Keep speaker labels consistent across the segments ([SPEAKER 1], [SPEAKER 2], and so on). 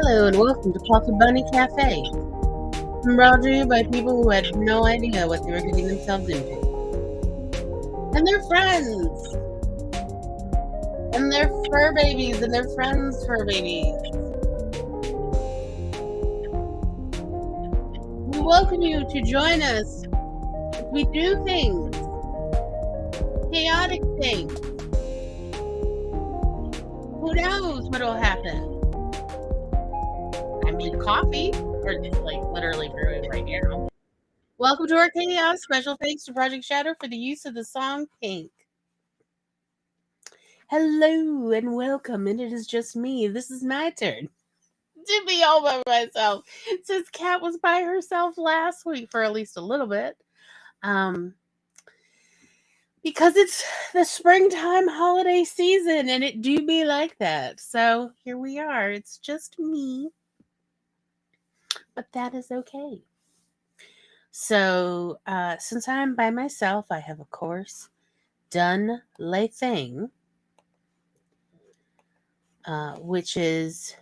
[SPEAKER 1] Hello and welcome to Coffee Bunny Cafe. Brought to you by people who had no idea what they were getting themselves into. And their friends. And their fur babies and their friends' fur babies. We welcome you to join us as we do things. Chaotic things. Who knows what'll happen? I made coffee, or just like literally brewing right now. Welcome to our chaos. Special thanks to Project Shadow for the use of the song Pink. Hello and welcome, and it is just me. This is my turn to be all by myself. Since Kat was by herself last week for at least a little bit. Because it's the springtime holiday season, and it do be like that. So here we are. It's just me. But that is okay. So, since I'm by myself, I have, of course, done le thing, which is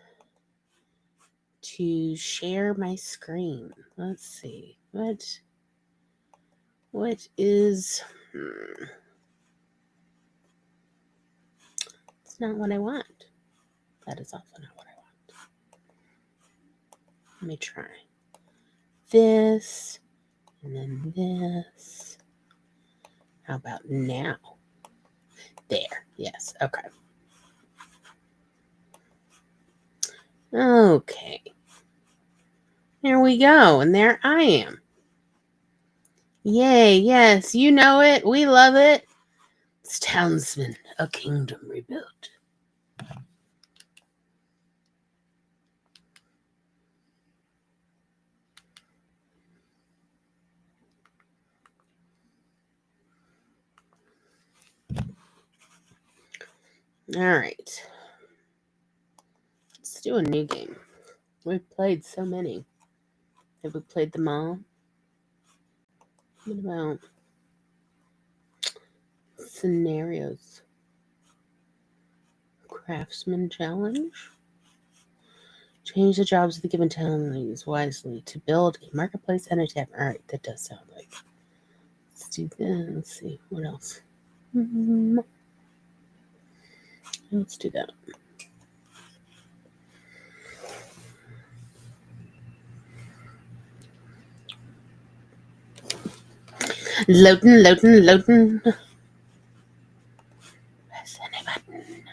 [SPEAKER 1] to share my screen. Let's see. What is... It's not what I want. That is also not what I want. Let me try. This... And then this. How about now? There. Yes. Okay. Okay. There we go. And there I am. Yay. Yes. You know it. We love it. It's Townsman, a kingdom rebuilt. All right. Let's do a new game. We've played so many. Have we played them all? What about scenarios? Craftsman challenge? Change the jobs of the given town and use wisely to build a marketplace and a tavern. All right, that does sound like. Let's do that. Let's see. What else? Let's do that. Loading. Press any button.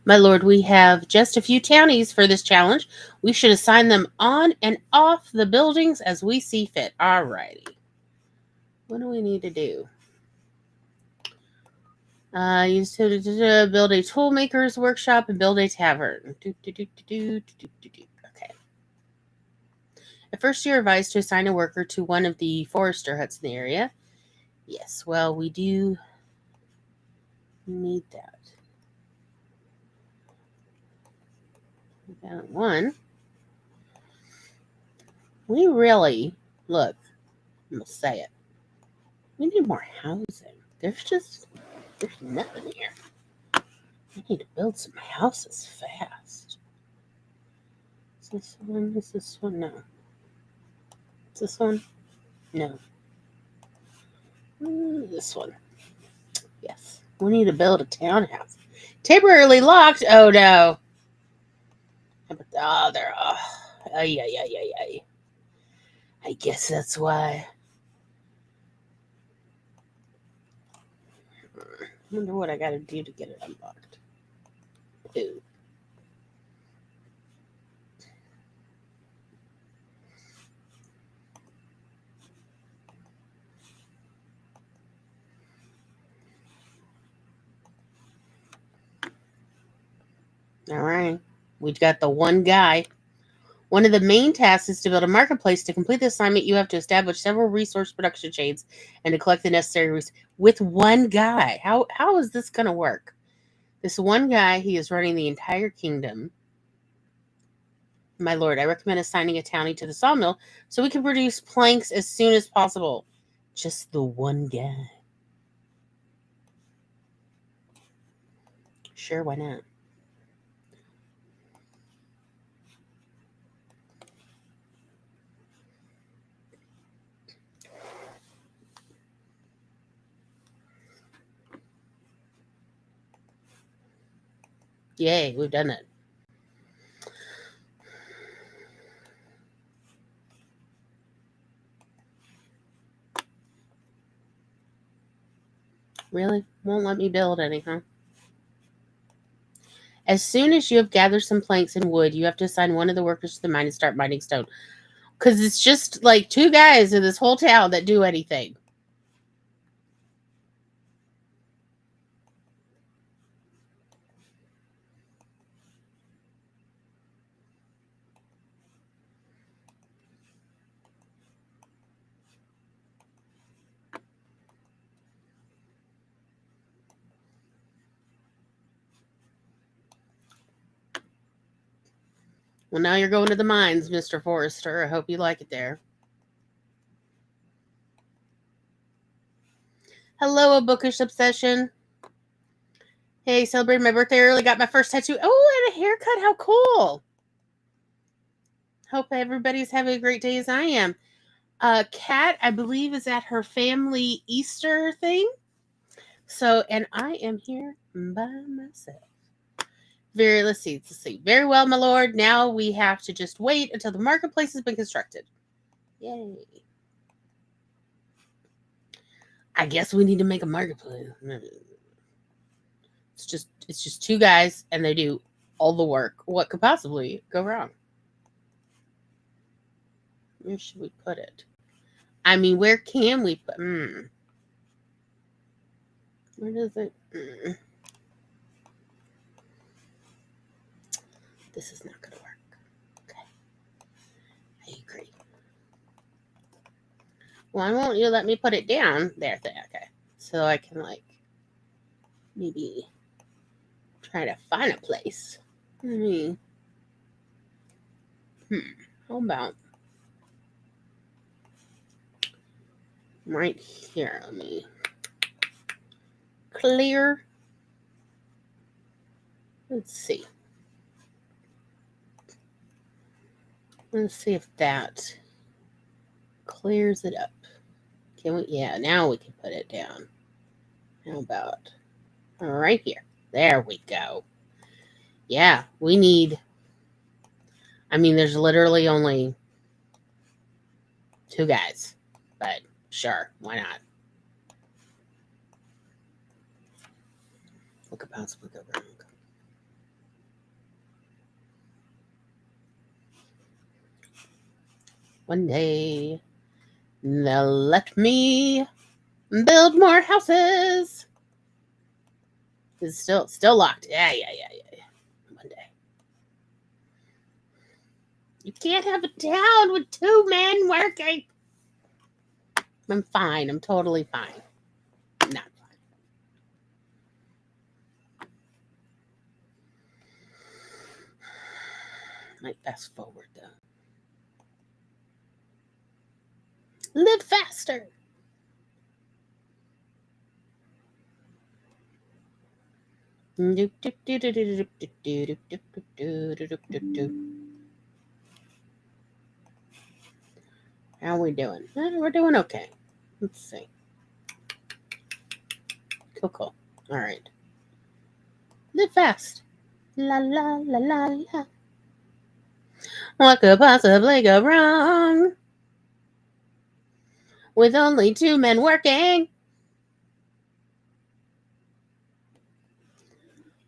[SPEAKER 1] My lord, we have just a few townies for this challenge. We should assign them on and off the buildings as we see fit. Alrighty. What do we need to do? Use to build a toolmaker's workshop and build a tavern. Okay. At first, you're advised to assign a worker to one of the forester huts in the area. Yes, well, we do need that. We got one. We really, look, I'm going to say it. We need more housing. There's nothing here. I need to build some houses fast. Is this one? Is this one? No. Is this one? No. This one. Yes. We need to build a townhouse. Temporarily locked? Oh, no. Oh, they're... Ay. I guess that's why. I wonder what I got to do to get it unlocked. Ooh. All right. We've got the one guy. One of the main tasks is to build a marketplace. To complete the assignment, you have to establish several resource production chains and to collect the necessary resources with one guy. How is this going to work? This one guy, he is running the entire kingdom. My lord, I recommend assigning a townie to the sawmill so we can produce planks as soon as possible. Just the one guy. Sure, why not? Yay, we've done it. Really? Won't let me build any, huh? As soon as you have gathered some planks and wood, you have to assign one of the workers to the mine and start mining stone. Because it's just like 2 guys in this whole town that do anything. Well, now you're going to the mines, Mr. Forrester. I hope you like it there. Hello, a bookish obsession. Hey, celebrating my birthday early. Got my first tattoo. Oh, and a haircut. How cool. Hope everybody's having a great day as I am. Kat, I believe, is at her family Easter thing. So, and I am here by myself. Let's see. Very well, my lord. Now we have to just wait until the marketplace has been constructed. Yay. I guess we need to make a marketplace. It's just 2 guys and they do all the work. What could possibly go wrong? Where should we put it? I mean, where can we put Where does it This is not gonna work. Okay. I agree. Why won't you let me put it down? There. Okay. So I can maybe try to find a place. How about right here? Let me clear. Let's see. Let's see if that clears it up. Can we? Yeah, now we can put it down. How about right here? There we go. Yeah, we need. I mean, there's literally only 2 guys, but sure, why not? What could possibly go wrong? One day, they'll let me build more houses. It's still locked. Yeah. One day. You can't have a town with 2 men working. I'm fine. I'm totally fine. Not fine. Might fast forward though. Live faster. How are we doing? We're doing okay. Let's see. Cool. All right. Live fast. La la la la la. What could possibly go wrong? With only 2 men working.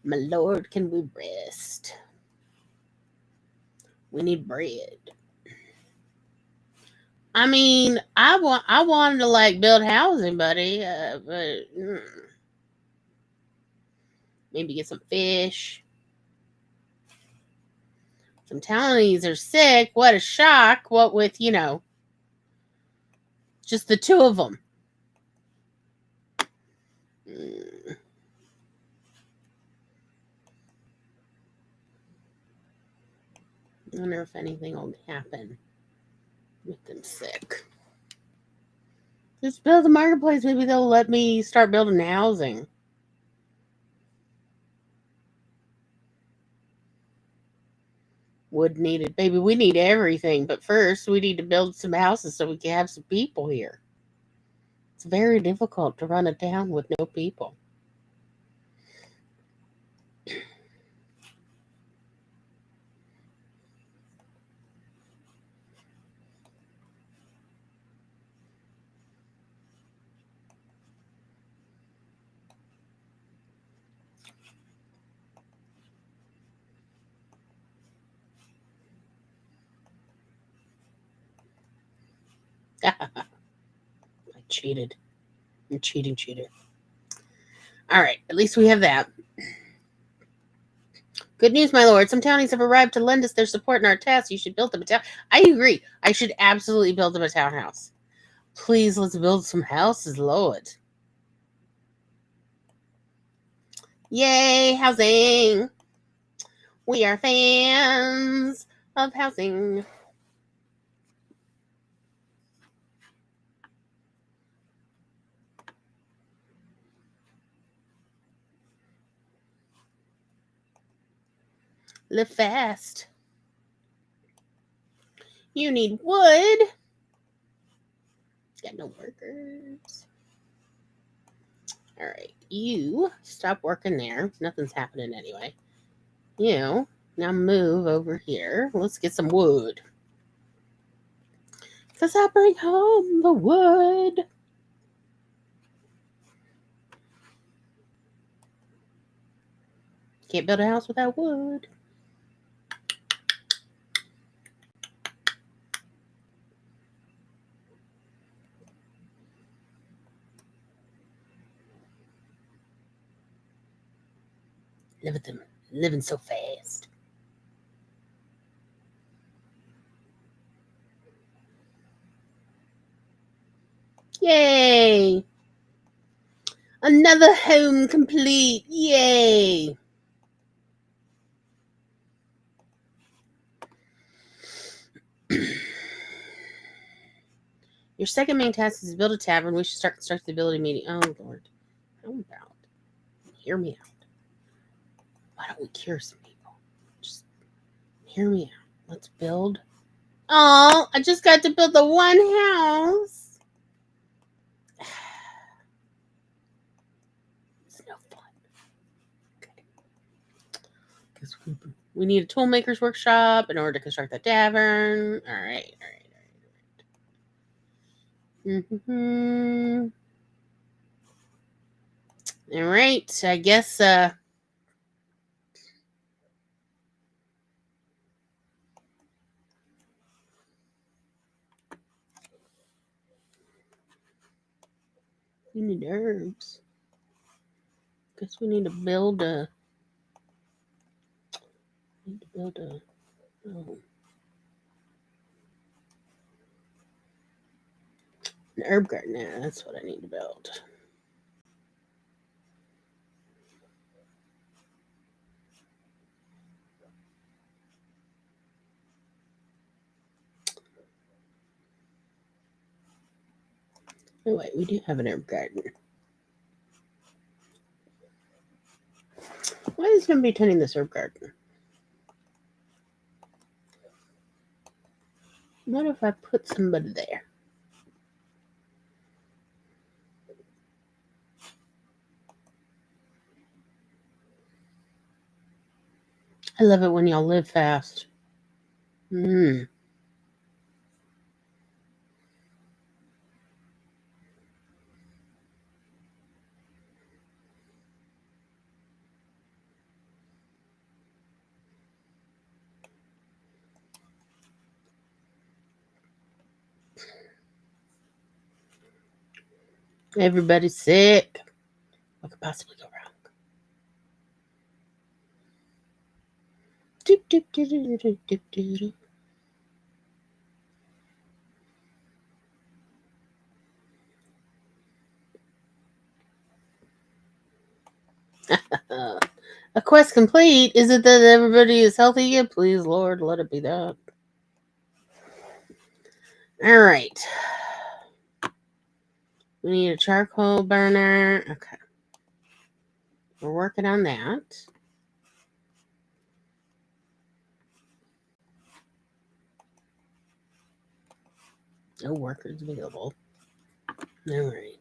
[SPEAKER 1] My lord, can we rest? We need bread. I mean, I wanted to build housing, buddy, but maybe get some fish. Some townies are sick. What a shock. What with, just the 2 of them. wonder if anything will happen with them sick. Just build a marketplace. Maybe they'll let me start building housing. Wood needed. Baby, we need everything. But first, we need to build some houses so we can have some people here. It's very difficult to run a town with no people. I cheated. I'm cheating cheater. All right, at least we have that. Good news, my lord. Some townies have arrived to lend us their support in our task. You should build them a town. I agree. I should absolutely build them a townhouse. Please, let's build some houses, Lord. Yay, housing. We are fans of housing. Live fast. You need wood. Got no workers. All right, you stop working there. Nothing's happening anyway. You now move over here. Let's get some wood. Because I'll bring home the wood. Can't build a house without wood. Live with them. Living so fast. Yay! Another home complete. Yay! Your second main task is to build a tavern. We should start constructing the ability meeting. Oh, Lord. How about? Hear me out. Why don't we cure some people? Just hear me out. Let's build. Oh, I just got to build the one house. It's no fun. Okay. Because we need a toolmaker's workshop in order to construct the tavern. All right. Mm-hmm. All right. I guess we need herbs. Guess we need to build a. Oh, an herb garden. Yeah, that's what I need to build. Oh wait, we do have an herb garden. Why is nobody tending this herb garden? What if I put somebody there? I love it when y'all live fast. Everybody's sick. What could possibly go wrong? Doop, doop, doop, doop, doop, doop, doop. A quest complete. Is it that everybody is healthy again? Please, Lord, let it be that. All right. We need a charcoal burner. Okay. We're working on that. No workers available. All right.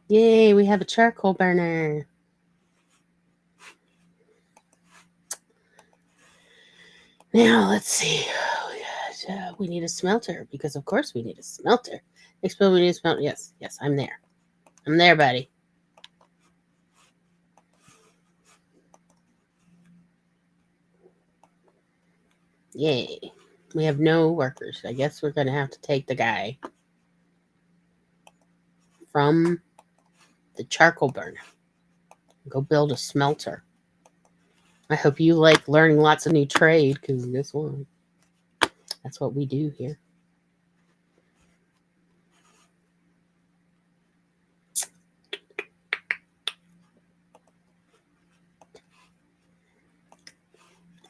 [SPEAKER 1] Yay, we have a charcoal burner. Now, let's see. We need a smelter because, of course, we need a smelter. Explode, we need a smelter. Yes, I'm there. I'm there, buddy. Yay. We have no workers. I guess we're going to have to take the guy from the charcoal burner. Go build a smelter. I hope you like learning lots of new trade, because guess what? That's what we do here.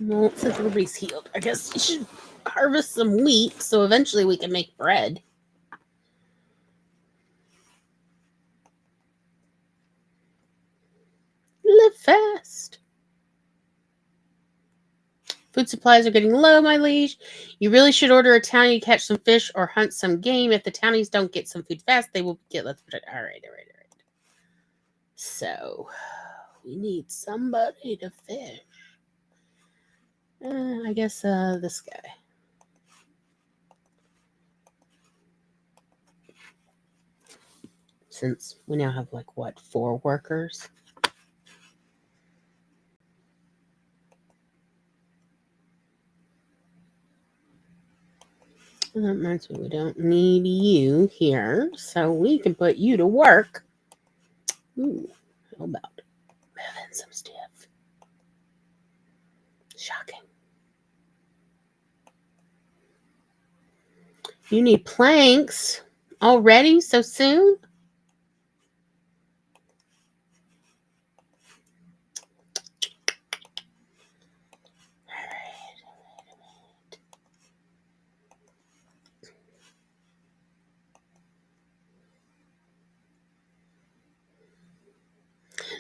[SPEAKER 1] Well, since everybody's healed, I guess we should harvest some wheat so eventually we can make bread. Live fast. Food supplies are getting low, my liege. You really should order a townie to catch some fish or hunt some game. If the townies don't get some food fast, they will get. Let's put it. All right. So we need somebody to fish. I guess this guy. Since we now have 4 workers. That reminds me, we don't need you here, so we can put you to work. Ooh, how about moving some stuff? Shocking. You need planks already so soon?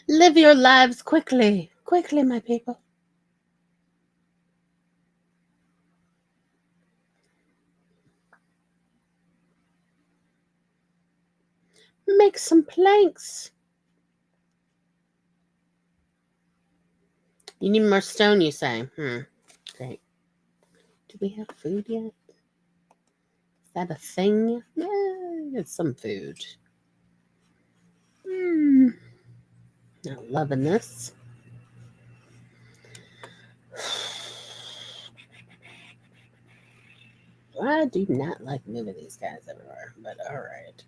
[SPEAKER 1] Live your lives quickly. Quickly, my people. Make some planks. You need more stone, you say? Great. Do we have food yet? Is that a thing? Yeah, it's some food. Not loving this. I do not like moving these guys everywhere, but all right.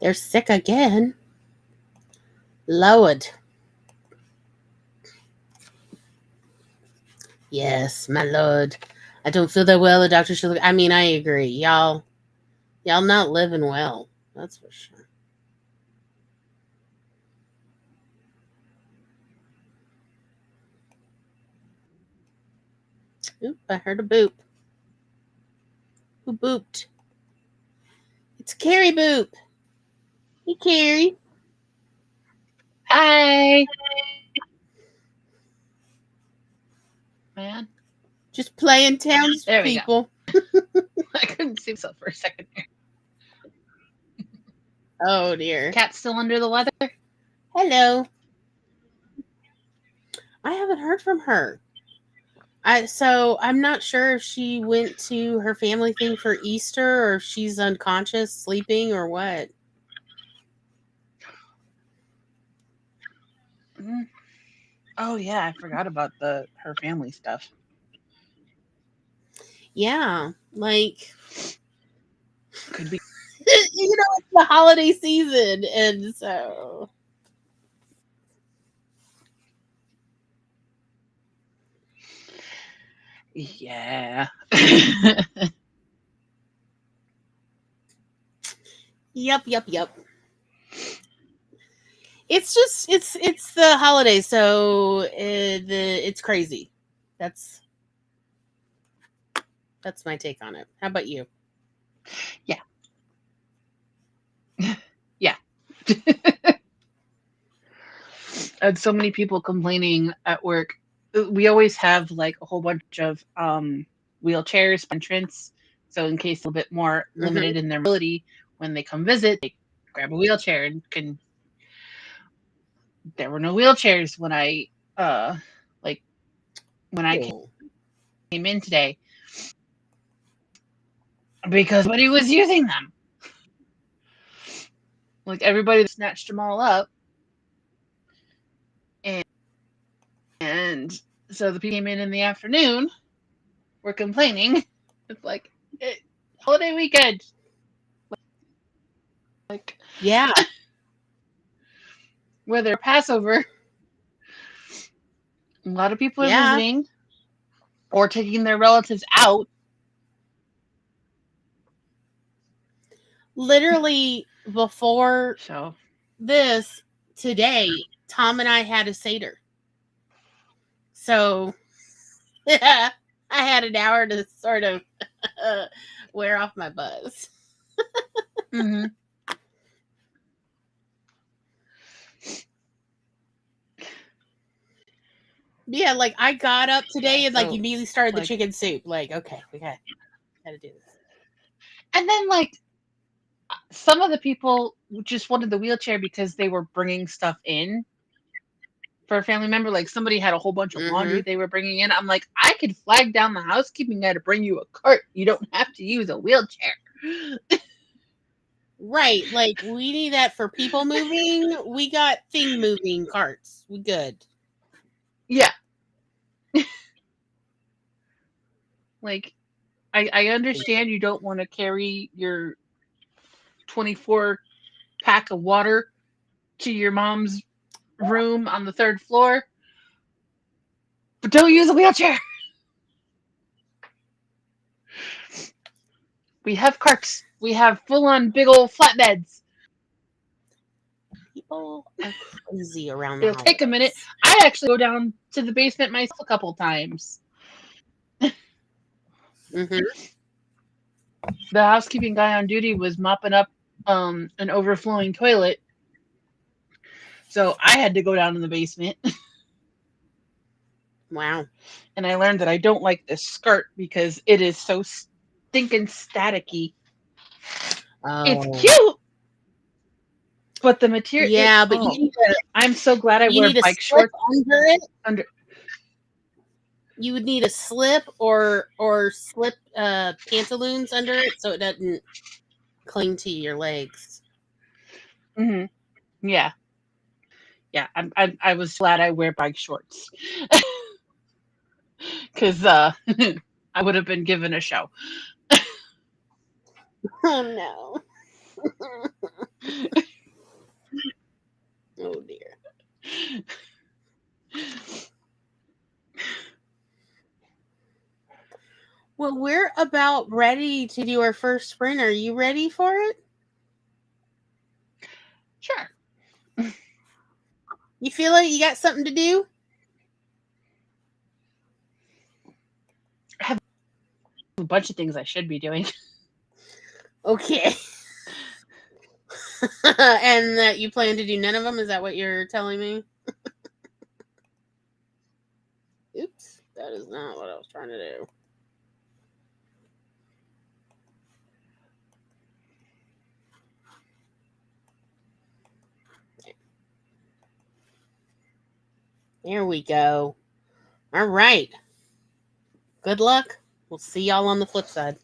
[SPEAKER 1] They're sick again. Lord. Yes, my lord. I don't feel that well. The doctor should look. I mean, I agree. Y'all not living well. That's for sure. Oop, I heard a boop. Who booped? It's Carrie Boop. Hey, Carrie.
[SPEAKER 2] Hi. Man.
[SPEAKER 1] Just playing townspeople.
[SPEAKER 2] I couldn't see myself for a second there.
[SPEAKER 1] Oh, dear.
[SPEAKER 2] Cat still under the weather?
[SPEAKER 1] Hello. I haven't heard from her. So I'm not sure if she went to her family thing for Easter or if she's unconscious, sleeping, or what.
[SPEAKER 2] Mm. Oh yeah, I forgot about her family stuff.
[SPEAKER 1] Yeah, like
[SPEAKER 2] Could be.
[SPEAKER 1] it's the holiday season, and so
[SPEAKER 2] Yeah.
[SPEAKER 1] yep. It's just it's the holidays, so it's crazy. That's that's my take on it. How about you?
[SPEAKER 2] Yeah. Yeah. And so many people complaining at work. We always have like a whole bunch of wheelchairs entrance. So in case a little bit more
[SPEAKER 1] Hmm.
[SPEAKER 2] limited in their mobility, when they come visit, they grab a wheelchair and can. There were no wheelchairs when uh like when I
[SPEAKER 1] Cool.
[SPEAKER 2] came in today because nobody was using them. Like everybody snatched them all up, and so the people came in the afternoon were complaining. It's like holiday weekend, like
[SPEAKER 1] Yeah,
[SPEAKER 2] whether Passover, a lot of people are
[SPEAKER 1] yeah.
[SPEAKER 2] visiting or taking their relatives out.
[SPEAKER 1] Literally before
[SPEAKER 2] So
[SPEAKER 1] this today, Tom and I had a Seder. So I had an hour to sort of wear off my buzz.
[SPEAKER 2] mm-hmm.
[SPEAKER 1] Yeah, like I got up
[SPEAKER 2] Yeah,
[SPEAKER 1] today and like
[SPEAKER 2] so
[SPEAKER 1] immediately started the
[SPEAKER 2] like,
[SPEAKER 1] chicken soup. Like, okay, we gotta do this.
[SPEAKER 2] and then like some of the people just wanted the wheelchair because they were bringing stuff in for a family member. Like somebody had a whole bunch of laundry
[SPEAKER 1] Mm-hmm.
[SPEAKER 2] they were bringing in. I'm like, I could flag down the housekeeping guy to bring you a cart. You don't have to use a wheelchair.
[SPEAKER 1] Right, like we need that for people moving. We got thing moving carts. We good.
[SPEAKER 2] Yeah, like I understand you don't want to carry your 24 pack of water to your mom's room on the third floor, but don't use a wheelchair. We have carts. We have full on big old flatbeds.
[SPEAKER 1] People are crazy around the
[SPEAKER 2] It'll take a minute.
[SPEAKER 1] holidays.
[SPEAKER 2] I actually go down to the basement myself a couple times.
[SPEAKER 1] Mm-hmm.
[SPEAKER 2] The housekeeping guy on duty was mopping up an overflowing toilet, so I had to go down in the basement.
[SPEAKER 1] Wow.
[SPEAKER 2] And I learned that I don't like this skirt because it is so stinking staticky. It's
[SPEAKER 1] Oh.
[SPEAKER 2] cute, but the material.
[SPEAKER 1] Yeah, but
[SPEAKER 2] Oh, I'm so glad I
[SPEAKER 1] you
[SPEAKER 2] wear
[SPEAKER 1] need a
[SPEAKER 2] bike
[SPEAKER 1] slip
[SPEAKER 2] shorts
[SPEAKER 1] under it.
[SPEAKER 2] under.
[SPEAKER 1] You would need a slip or slip pantaloons under it so it doesn't cling to your legs.
[SPEAKER 2] Hmm. Yeah, yeah. I was glad I wear bike shorts because I would have been given a show.
[SPEAKER 1] Oh no. Oh dear. Well, we're about ready to do our first sprint. Are you ready for it?
[SPEAKER 2] Sure.
[SPEAKER 1] You feel like you got something to do?
[SPEAKER 2] I have a bunch of things I should be doing.
[SPEAKER 1] Okay. And that you plan to do none of them? Is that what you're telling me? Oops. That is not what I was trying to do. There we go. All right. Good luck. We'll see y'all on the flip side.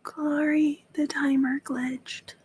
[SPEAKER 3] Glory, the timer glitched.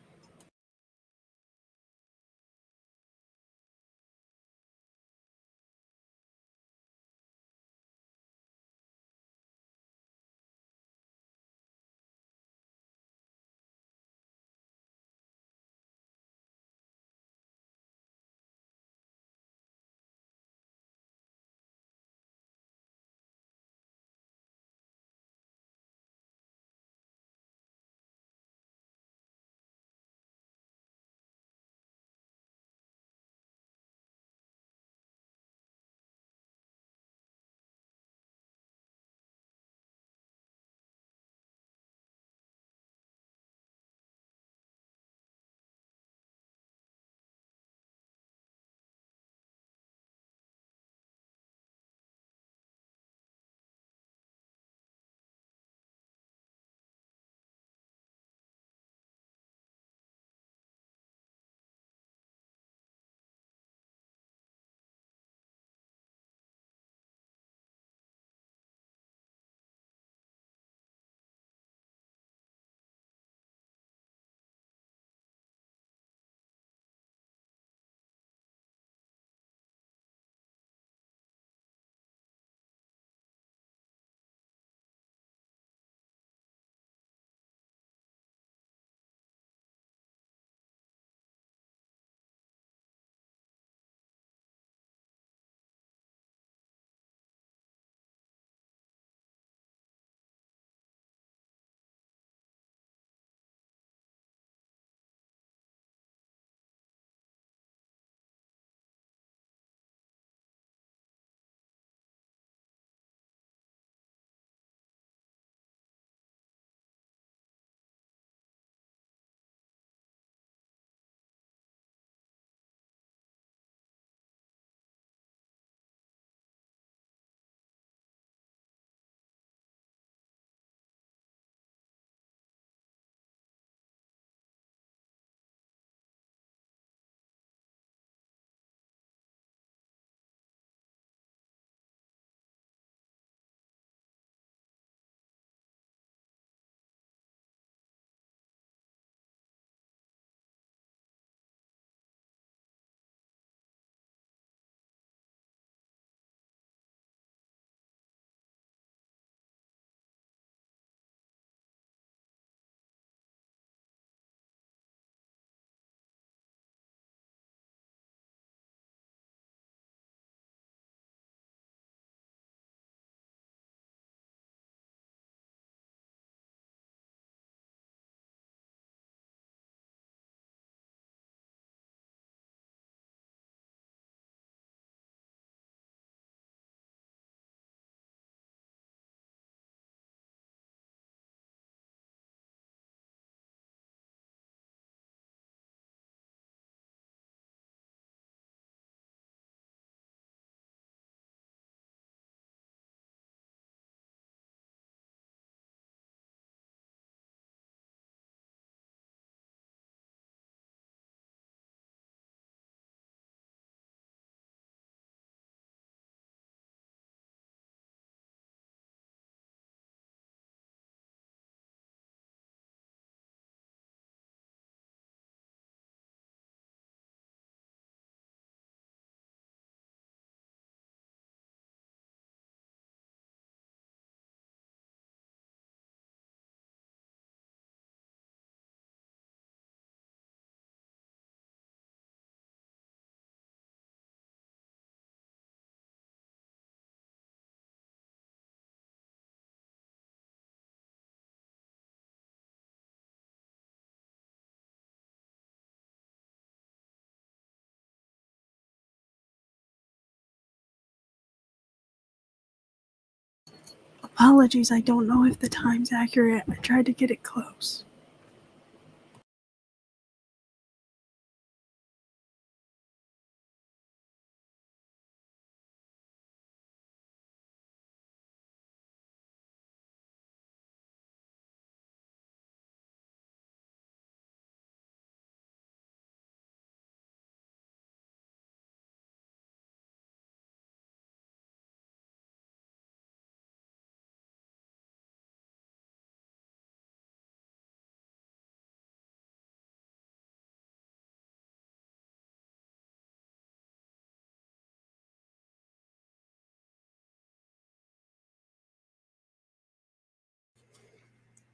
[SPEAKER 3] Apologies, I don't know if the time's accurate. I tried to get it close.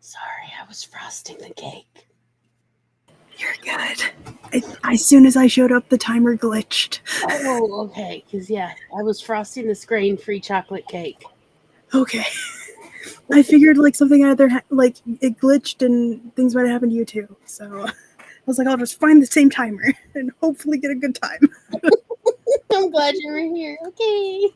[SPEAKER 1] Sorry, I was frosting the cake.
[SPEAKER 3] You're good. As soon as I showed up, the timer glitched.
[SPEAKER 1] Oh, okay. Because, yeah, I was frosting this grain-free chocolate cake.
[SPEAKER 3] Okay. I figured like something either like it glitched and things might have happened to you too. So I was like, I'll just find the same timer and hopefully get a good time.
[SPEAKER 1] I'm glad you were here. Okay.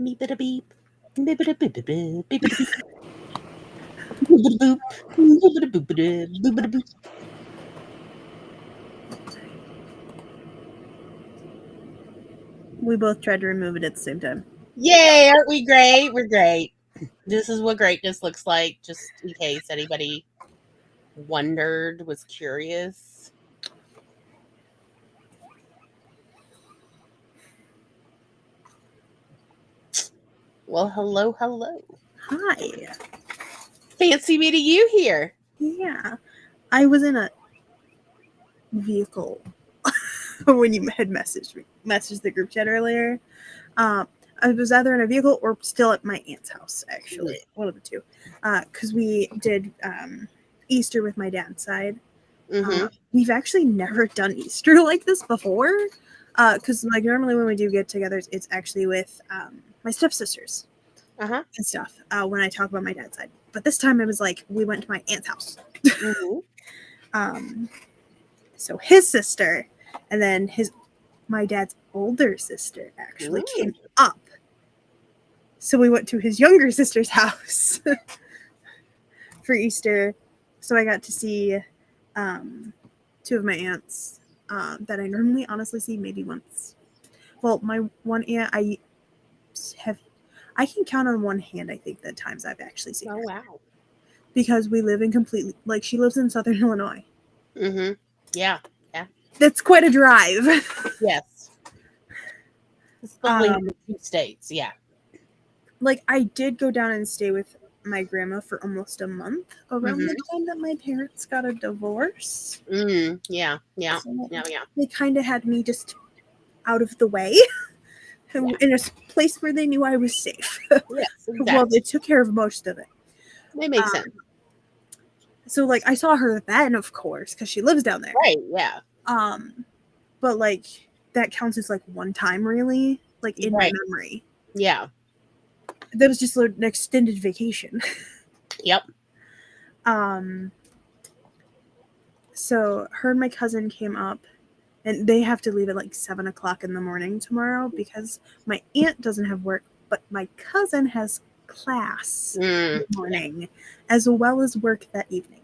[SPEAKER 1] Beep a beep. Beep a beep. Beep a beep. Boop a boop. Boop a boop. Boop a boop.
[SPEAKER 3] We both tried to remove it at the same time.
[SPEAKER 1] Yay! Aren't we great? We're great. This is what greatness looks like, just in case anybody wondered, was curious. Well, hello, hello.
[SPEAKER 3] Hi.
[SPEAKER 1] Fancy meeting you here.
[SPEAKER 3] Yeah. I was in a vehicle when you had messaged the group chat earlier. I was either in a vehicle or still at my aunt's house, actually. One of the two. Because we did Easter with my dad's side. We've actually never done Easter like this before. Because like normally when we do get-togethers, it's actually with my stepsisters and stuff when I talk about my dad's side. But this time it was like we went to my aunt's house. So his sister and then my dad's older sister actually came up. So we went to his younger sister's house for Easter. So I got to see two of my aunts that I normally honestly see maybe once. Well, my one aunt I can count on one hand, I think, the times I've actually seen her.
[SPEAKER 1] Oh, wow.
[SPEAKER 3] Because we live in she lives in Southern Illinois.
[SPEAKER 1] Yeah.
[SPEAKER 3] That's quite a drive.
[SPEAKER 1] Yes. Especially in the 2 states, yeah.
[SPEAKER 3] Like, I did go down and stay with my grandma for almost a month around the time that my parents got a divorce.
[SPEAKER 1] Yeah.
[SPEAKER 3] So they kind of had me just out of the way in a place where they knew I was safe.
[SPEAKER 1] Yes, exactly.
[SPEAKER 3] Well, they took care of most of it.
[SPEAKER 1] They make sense.
[SPEAKER 3] So, like, I saw her then, of course, because she lives down there.
[SPEAKER 1] Right, yeah.
[SPEAKER 3] But, like, that counts as, like, one time, really, like, in my memory.
[SPEAKER 1] Yeah.
[SPEAKER 3] That was just an extended vacation.
[SPEAKER 1] Yep.
[SPEAKER 3] So her and my cousin came up, and they have to leave at like 7 o'clock in the morning tomorrow because my aunt doesn't have work, but my cousin has class in the morning as well as work that evening.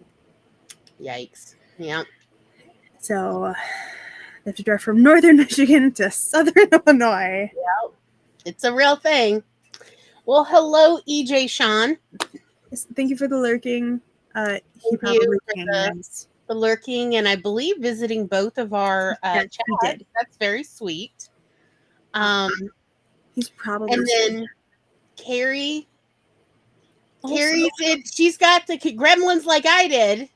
[SPEAKER 1] Yikes. Yeah.
[SPEAKER 3] So they have to drive from northern Michigan to southern Illinois.
[SPEAKER 1] Yep. It's a real thing. Well, hello, EJ Sean.
[SPEAKER 3] Yes, thank you for the lurking. He probably can.
[SPEAKER 1] The lurking, and I believe visiting both of our chats.
[SPEAKER 3] Did.
[SPEAKER 1] That's very sweet.
[SPEAKER 3] He's probably.
[SPEAKER 1] And then Carrie. Carrie said she's got the gremlins like I did.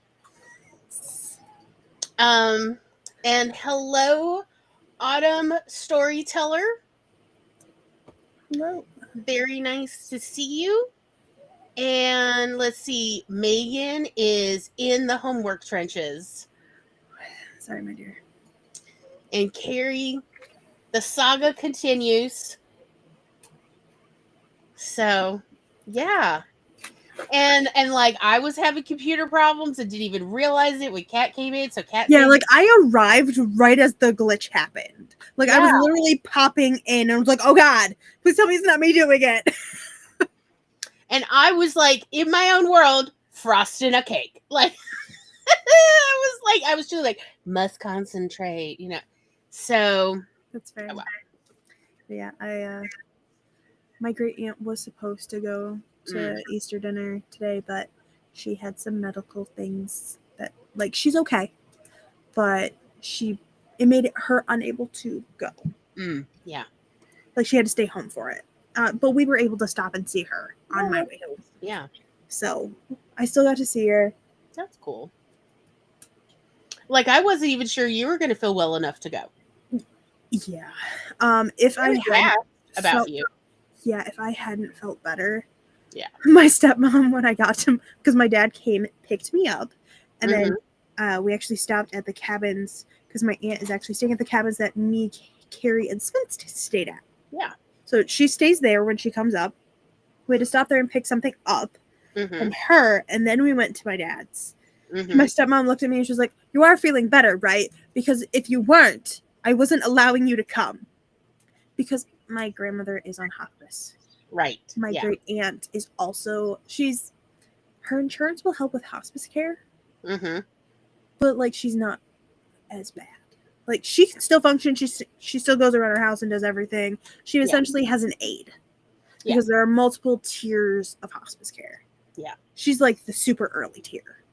[SPEAKER 1] And hello, Autumn Storyteller.
[SPEAKER 3] Hello.
[SPEAKER 1] Very nice to see you. And let's see, Megan is in the homework trenches.
[SPEAKER 3] Sorry, my dear.
[SPEAKER 1] And Carrie, the saga continues. So, yeah. And like I was having computer problems and didn't even realize it when Kat came in. So Kat,
[SPEAKER 3] like I arrived right as the glitch happened. Like I was literally popping in and I was like, "Oh God, please tell me it's not me doing it."
[SPEAKER 1] And I was like in my own world, frosting a cake. Like I was doing like must concentrate, you know. So
[SPEAKER 3] that's fair. Oh, wow. Yeah, my great aunt was supposed to go to Easter dinner today, but she had some medical things that, like, she's okay, but it made her unable to go.
[SPEAKER 1] Yeah,
[SPEAKER 3] like she had to stay home for it. But we were able to stop and see her on my way home.
[SPEAKER 1] Yeah, so
[SPEAKER 3] I still got to see her.
[SPEAKER 1] That's cool. Like I wasn't even sure you were going to feel well enough to go.
[SPEAKER 3] Yeah, if I had
[SPEAKER 1] about you.
[SPEAKER 3] Yeah, if I hadn't felt better.
[SPEAKER 1] Yeah.
[SPEAKER 3] My stepmom, when I got to, because my dad came, picked me up, and then we actually stopped at the cabins, because my aunt is actually staying at the cabins that me, Carrie, and Spence stayed at.
[SPEAKER 1] Yeah.
[SPEAKER 3] So she stays there when she comes up. We had to stop there and pick something up from her, and then we went to my dad's. My stepmom looked at me and she was like, "You are feeling better, right? Because if you weren't, I wasn't allowing you to come." Because my grandmother is on hospice.
[SPEAKER 1] Right.
[SPEAKER 3] My
[SPEAKER 1] Yeah.
[SPEAKER 3] great aunt is also her insurance will help with hospice care,
[SPEAKER 1] Mm-hmm.
[SPEAKER 3] but like she's not as bad. Like she can still function. She still goes around her house and does everything. She essentially has an aide because there are multiple tiers of hospice care.
[SPEAKER 1] Yeah.
[SPEAKER 3] She's like the super early tier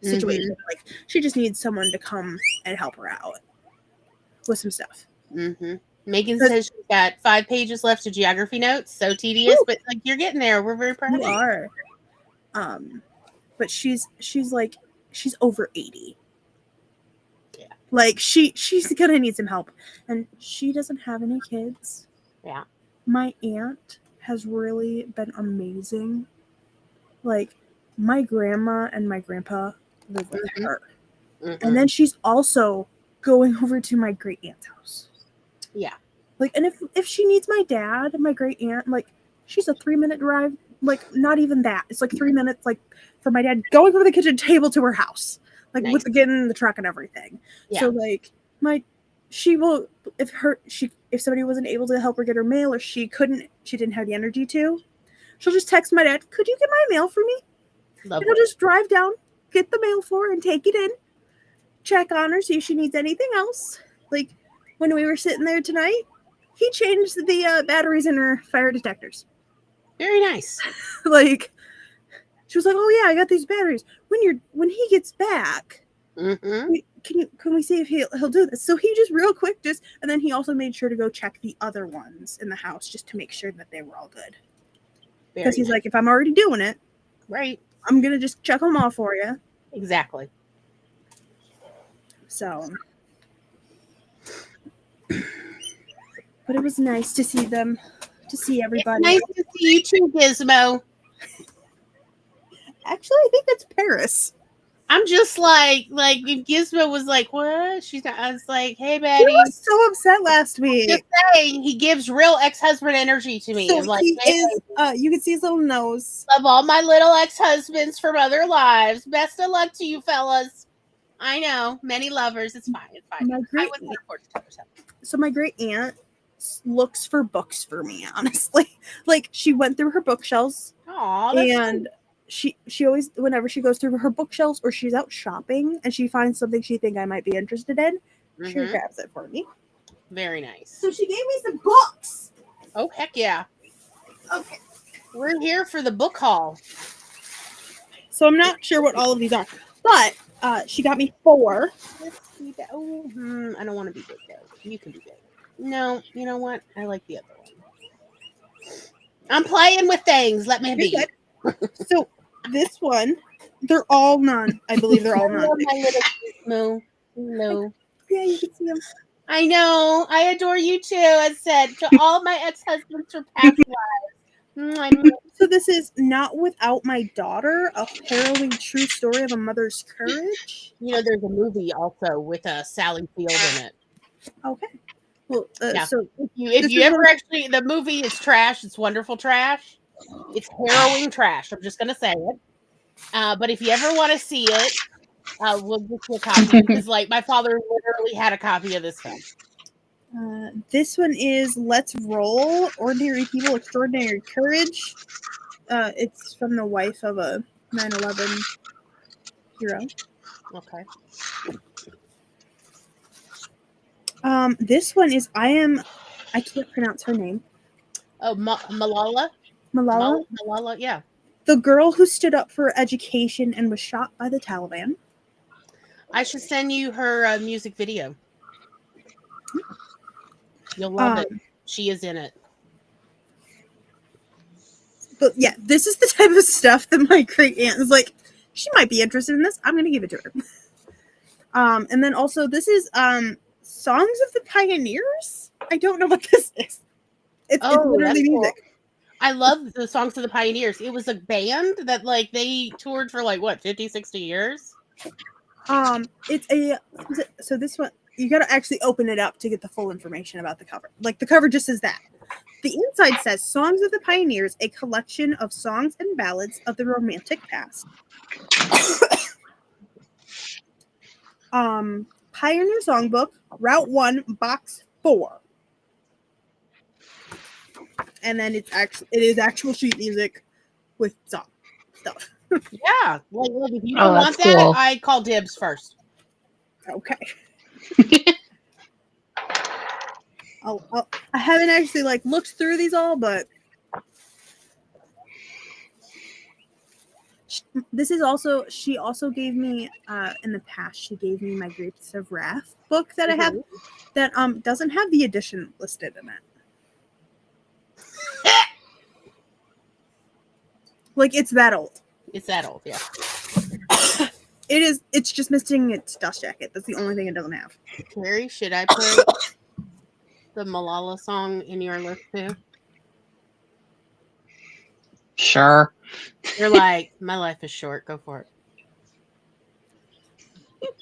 [SPEAKER 3] situation. Like she just needs someone to come and help her out with some stuff.
[SPEAKER 1] Mm-hmm. Megan says she's got 5 pages left of geography notes. So tedious, but like you're getting there. We're very proud of you.
[SPEAKER 3] You are. But she's over 80.
[SPEAKER 1] Yeah.
[SPEAKER 3] Like she's gonna need some help, and she doesn't have any kids.
[SPEAKER 1] Yeah.
[SPEAKER 3] My aunt has really been amazing. Like my grandma and my grandpa live with her, and then she's also going over to my great aunt's house.
[SPEAKER 1] Yeah.
[SPEAKER 3] Like, and if she needs my dad, my great aunt, like she's a 3-minute drive. Like not even that. It's like 3 minutes. Like for my dad going from the kitchen table to her house. Like with getting in the truck and everything. Yeah. So like she will if somebody wasn't able to help her get her mail or she didn't have the energy to, she'll just text my dad, could you get my mail for me? Lovely. And he'll just drive down, get the mail for her and take it in, check on her, see if she needs anything else. Like when we were sitting there tonight, he changed the batteries in her fire detectors.
[SPEAKER 1] Very nice.
[SPEAKER 3] Like she was like, "Oh yeah, I got these batteries. When he gets back, can we see if he'll do this?" So he just real quick and then he also made sure to go check the other ones in the house just to make sure that they were all good. Because he's like, if I'm already doing it,
[SPEAKER 1] right,
[SPEAKER 3] I'm gonna just check them all for you.
[SPEAKER 1] Exactly.
[SPEAKER 3] So, but it was nice to see them, to see everybody.
[SPEAKER 1] It's nice to see you too, Gizmo.
[SPEAKER 3] Actually, I think that's Paris.
[SPEAKER 1] I'm just like if Gizmo was like, what? I was like, hey, Betty.
[SPEAKER 3] He was so upset last week.
[SPEAKER 1] Just saying, he gives real ex-husband energy to me.
[SPEAKER 3] So
[SPEAKER 1] like,
[SPEAKER 3] he is. You can see his little nose.
[SPEAKER 1] Love all my little ex-husbands from other lives. Best of luck to you, fellas. I know, many lovers. It's fine. It's fine.
[SPEAKER 3] So my great aunt looks for books for me, honestly. Like she went through her bookshelves. And she always, whenever she goes through her bookshelves or she's out shopping and she finds something she think I might be interested in, she grabs it for me.
[SPEAKER 1] Very nice.
[SPEAKER 3] So she gave me some books.
[SPEAKER 1] Oh heck yeah.
[SPEAKER 3] Okay.
[SPEAKER 1] We're here for the book haul.
[SPEAKER 3] So I'm not sure what all of these are, but she got me 4.
[SPEAKER 1] Let's see that. Oh, I don't want to be big though. You can be big. No, you know what? I like the other one. I'm playing with things. Let me be.
[SPEAKER 3] So this one, they're all none. I believe they're all none.
[SPEAKER 1] No.
[SPEAKER 3] Yeah, you can see them.
[SPEAKER 1] I know. I adore you too. I said to all my ex-husbands from past lives.
[SPEAKER 3] So this is Not Without My Daughter, a harrowing true story of a mother's courage.
[SPEAKER 1] You know, there's a movie also with Sally Field in it.
[SPEAKER 3] Okay. Well,
[SPEAKER 1] yeah.
[SPEAKER 3] So
[SPEAKER 1] if you ever actually, the movie is trash. It's wonderful trash. It's harrowing trash. I'm just gonna say it. But if you ever want to see it, we'll get you a copy because, like, my father literally had a copy of this film.
[SPEAKER 3] This one is Let's Roll, Ordinary People, Extraordinary Courage. It's from the wife of a 9/11 hero.
[SPEAKER 1] Okay.
[SPEAKER 3] This one is I can't pronounce her name.
[SPEAKER 1] Oh, Malala? Malala, yeah.
[SPEAKER 3] The girl who stood up for education and was shot by the Taliban.
[SPEAKER 1] I should send you her music video. You'll love it. She is in it.
[SPEAKER 3] But yeah, this is the type of stuff that my great aunt is like, she might be interested in this. I'm going to give it to her. And then also this is Songs of the Pioneers. I don't know what this is. It's literally music.
[SPEAKER 1] Cool. I love the Songs of the Pioneers. It was a band that like they toured for like what, 50, 60 years?
[SPEAKER 3] So this one, you got to actually open it up to get the full information about the cover. Like the cover just says that. The inside says Songs of the Pioneers, a collection of songs and ballads of the romantic past. Pioneer Songbook, Route 1, Box 4. and then it is actual sheet music with stuff.
[SPEAKER 1] Yeah. Like, look, if you
[SPEAKER 2] Oh,
[SPEAKER 1] don't
[SPEAKER 2] that's
[SPEAKER 1] want that,
[SPEAKER 2] cool.
[SPEAKER 1] I call dibs first.
[SPEAKER 3] Okay. I haven't actually like looked through these all, but this is also, she also gave me in the past, she gave me my Grapes of Wrath book that I have that doesn't have the edition listed in it. Like, it's that old.
[SPEAKER 1] It's that old, yeah.
[SPEAKER 3] It's just missing its dust jacket. That's the only thing it doesn't have.
[SPEAKER 1] Carrie, should I put the Malala song in your list too?
[SPEAKER 2] Sure.
[SPEAKER 1] You're like, my life is short. Go for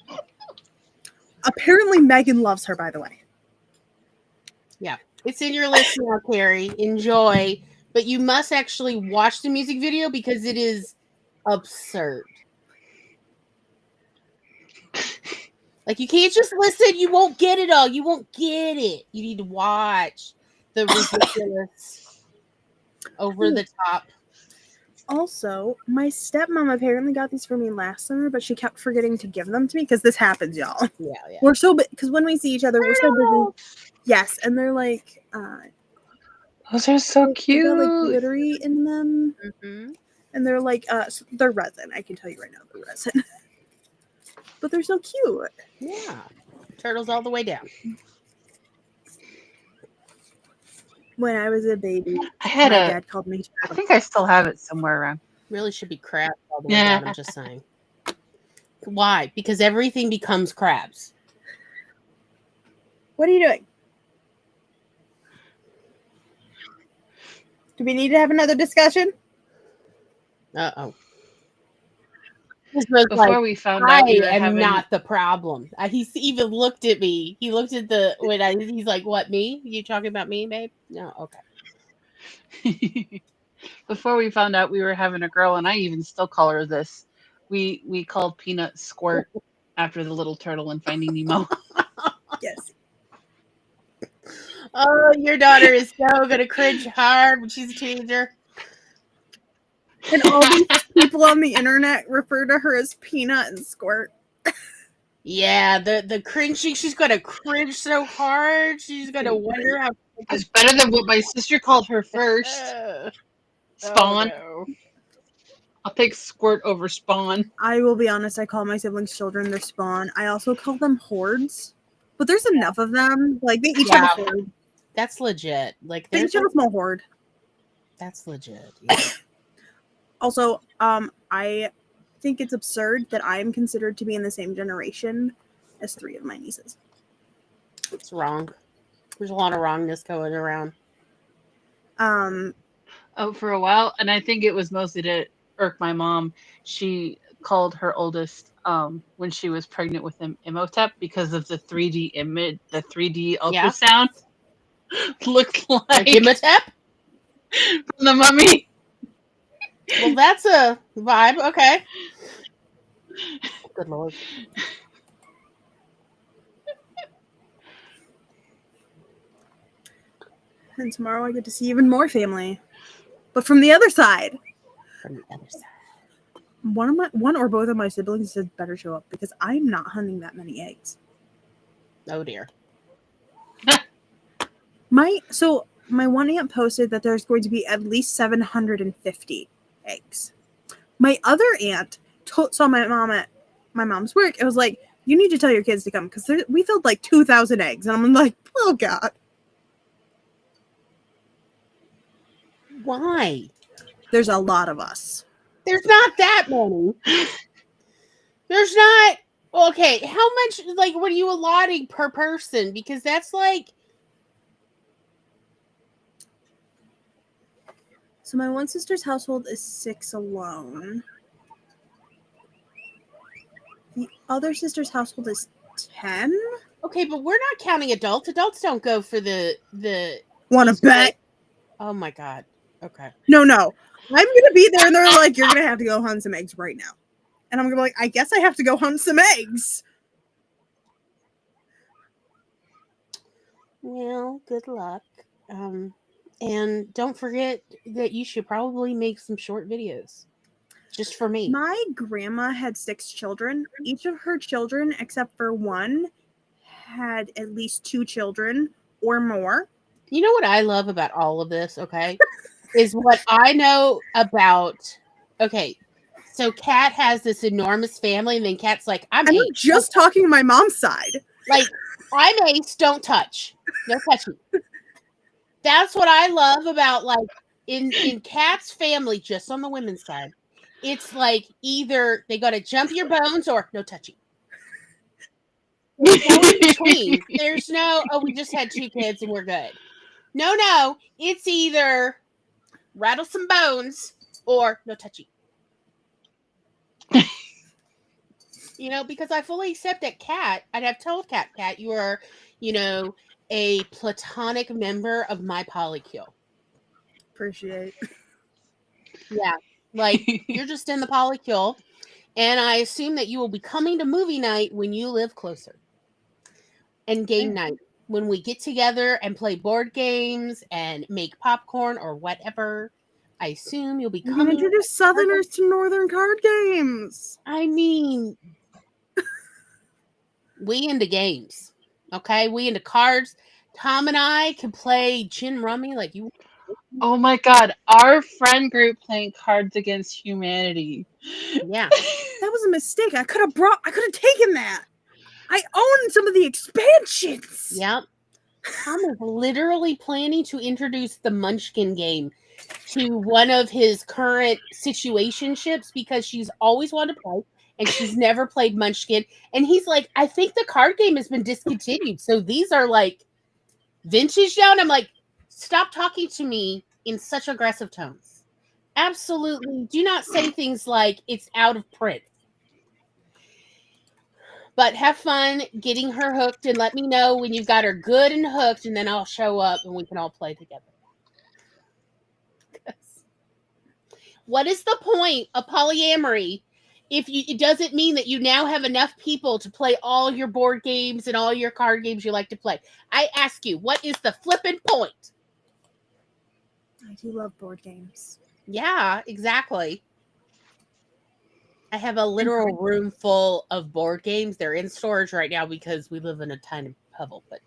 [SPEAKER 1] it.
[SPEAKER 3] Apparently Megan loves her, by the way.
[SPEAKER 1] Yeah. It's in your list now, Carrie. Enjoy. But you must actually watch the music video because it is absurd. Like, you can't just listen. You won't get it all. You won't get it. You need to watch the ridiculous, over the top.
[SPEAKER 3] Also, my stepmom apparently got these for me last summer, but she kept forgetting to give them to me because this happens, y'all.
[SPEAKER 1] Yeah, yeah.
[SPEAKER 3] We're so because when we see each other, we're so busy. Yes, and they're like,
[SPEAKER 2] Those are so
[SPEAKER 3] they
[SPEAKER 2] cute.
[SPEAKER 3] got like glittery in them,
[SPEAKER 1] Mm-hmm.
[SPEAKER 3] and they're like, they're resin. I can tell you right now, they're resin. But they're so cute.
[SPEAKER 1] Yeah. Turtles all the way down.
[SPEAKER 3] When I was a baby,
[SPEAKER 2] I had
[SPEAKER 3] my
[SPEAKER 2] a.
[SPEAKER 3] dad called me
[SPEAKER 2] I
[SPEAKER 3] turtle.
[SPEAKER 2] think I still have it somewhere around.
[SPEAKER 1] Really should be crabs all the way down. I'm just saying. Why? Because everything becomes crabs.
[SPEAKER 3] What are you doing? Do we need to have another discussion?
[SPEAKER 1] Uh-oh. This was
[SPEAKER 2] Before we found out we
[SPEAKER 1] I
[SPEAKER 2] were
[SPEAKER 1] am
[SPEAKER 2] having.
[SPEAKER 1] not the problem. He even looked at me. He looked at he's like, what, me? You talking about me, babe? No, okay.
[SPEAKER 2] Before we found out we were having a girl, and I even still call her this. We called Peanut Squirt after the little turtle in Finding Nemo.
[SPEAKER 3] Yes.
[SPEAKER 1] Oh, your daughter is so gonna cringe hard when she's a teenager.
[SPEAKER 3] And all these people on the internet refer to her as Peanut and Squirt.
[SPEAKER 1] Yeah, the cringing. She's gonna cringe so hard. She's gonna wonder how.
[SPEAKER 2] It's better than what my sister called her first. Spawn.
[SPEAKER 1] Oh, no.
[SPEAKER 2] I'll take Squirt over Spawn.
[SPEAKER 3] I will be honest, I call my siblings children their spawn. I also call them hordes. But there's enough of them. Like, they each have a horde.
[SPEAKER 1] That's legit. Like,
[SPEAKER 3] They each have a small horde.
[SPEAKER 1] That's legit. Yeah.
[SPEAKER 3] Also, I think it's absurd that I am considered to be in the same generation as 3 of my nieces.
[SPEAKER 1] It's wrong. There's a lot of wrongness going around.
[SPEAKER 2] Oh, for a while, and I think it was mostly to irk my mom. She called her oldest when she was pregnant with him Imhotep because of the 3D image, the 3D ultrasound looked like
[SPEAKER 1] Imhotep
[SPEAKER 2] from the Mummy.
[SPEAKER 1] Well, that's a vibe. Okay. Good Lord.
[SPEAKER 3] And tomorrow I get to see even more family. But from the other side.
[SPEAKER 1] From the other side.
[SPEAKER 3] One or both of my siblings said better show up because I'm not hunting that many eggs.
[SPEAKER 1] Oh dear.
[SPEAKER 3] My one aunt posted that there's going to be at least 750 eggs. My other aunt saw my mom at my mom's work. It was like, you need to tell your kids to come because we filled like 2,000 eggs. And I'm like, oh God.
[SPEAKER 1] Why?
[SPEAKER 3] There's a lot of us.
[SPEAKER 1] There's not that many. There's not. Okay, how much, like, what are you allotting per person? Because that's like.
[SPEAKER 3] So my one sister's household is 6 alone. The other sister's household is 10.
[SPEAKER 1] Okay, but we're not counting adults. Adults don't go for the.
[SPEAKER 3] Want to bet?
[SPEAKER 1] Oh my God. Okay.
[SPEAKER 3] No. I'm gonna be there, and they're like, "You're gonna have to go hunt some eggs right now," and I'm gonna be like, "I guess I have to go hunt some eggs."
[SPEAKER 1] Well, good luck. And don't forget that you should probably make some short videos just for me.
[SPEAKER 3] My grandma had 6 children. Each of her children, except for one, had at least 2 children or more.
[SPEAKER 1] You know what I love about all of this, okay? Is what I know about. Okay, so Kat has this enormous family, and then Kat's like, I'm
[SPEAKER 3] And I'm
[SPEAKER 1] Ace.
[SPEAKER 3] just talking my mom's side.
[SPEAKER 1] Like, I'm Ace, don't touch. No touching. That's what I love about, like, in Kat's family, just on the women's side. It's like either they got to jump your bones or no touching. There's no in between. There's no, oh, we just had 2 kids and we're good. No. It's either rattle some bones or no touching. Because I fully accept that Kat, I've told Kat, you are, a platonic member of my polycule.
[SPEAKER 3] Appreciate.
[SPEAKER 1] Yeah. Like, you're just in the polycule. And I assume that you will be coming to movie night when you live closer. And game night. When we get together and play board games and make popcorn or whatever, I assume you'll be
[SPEAKER 3] You can
[SPEAKER 1] coming.
[SPEAKER 3] introduce Southerners to Northern card games.
[SPEAKER 1] I mean, we into games. Okay? We into cards. Tom and I can play gin rummy like you.
[SPEAKER 2] Oh my god, our friend group playing Cards Against Humanity.
[SPEAKER 1] Yeah.
[SPEAKER 3] That was a mistake. I could have taken that. I own some of the expansions.
[SPEAKER 1] Yep. Tom is literally planning to introduce the Munchkin game to one of his current situationships because she's always wanted to play and she's never played Munchkin. And he's like, I think the card game has been discontinued. So these are like vintage now. And I'm like, stop talking to me in such aggressive tones. Absolutely. Do not say things like it's out of print. But have fun getting her hooked and let me know when you've got her good and hooked, and then I'll show up and we can all play together. What is the point of polyamory if it doesn't mean that you now have enough people to play all your board games and all your card games you like to play? I ask you, what is the flippin' point?
[SPEAKER 3] I do love board games.
[SPEAKER 1] Yeah, exactly. I have a literal room full of board games. They're in storage right now because we live in a tiny hovel, but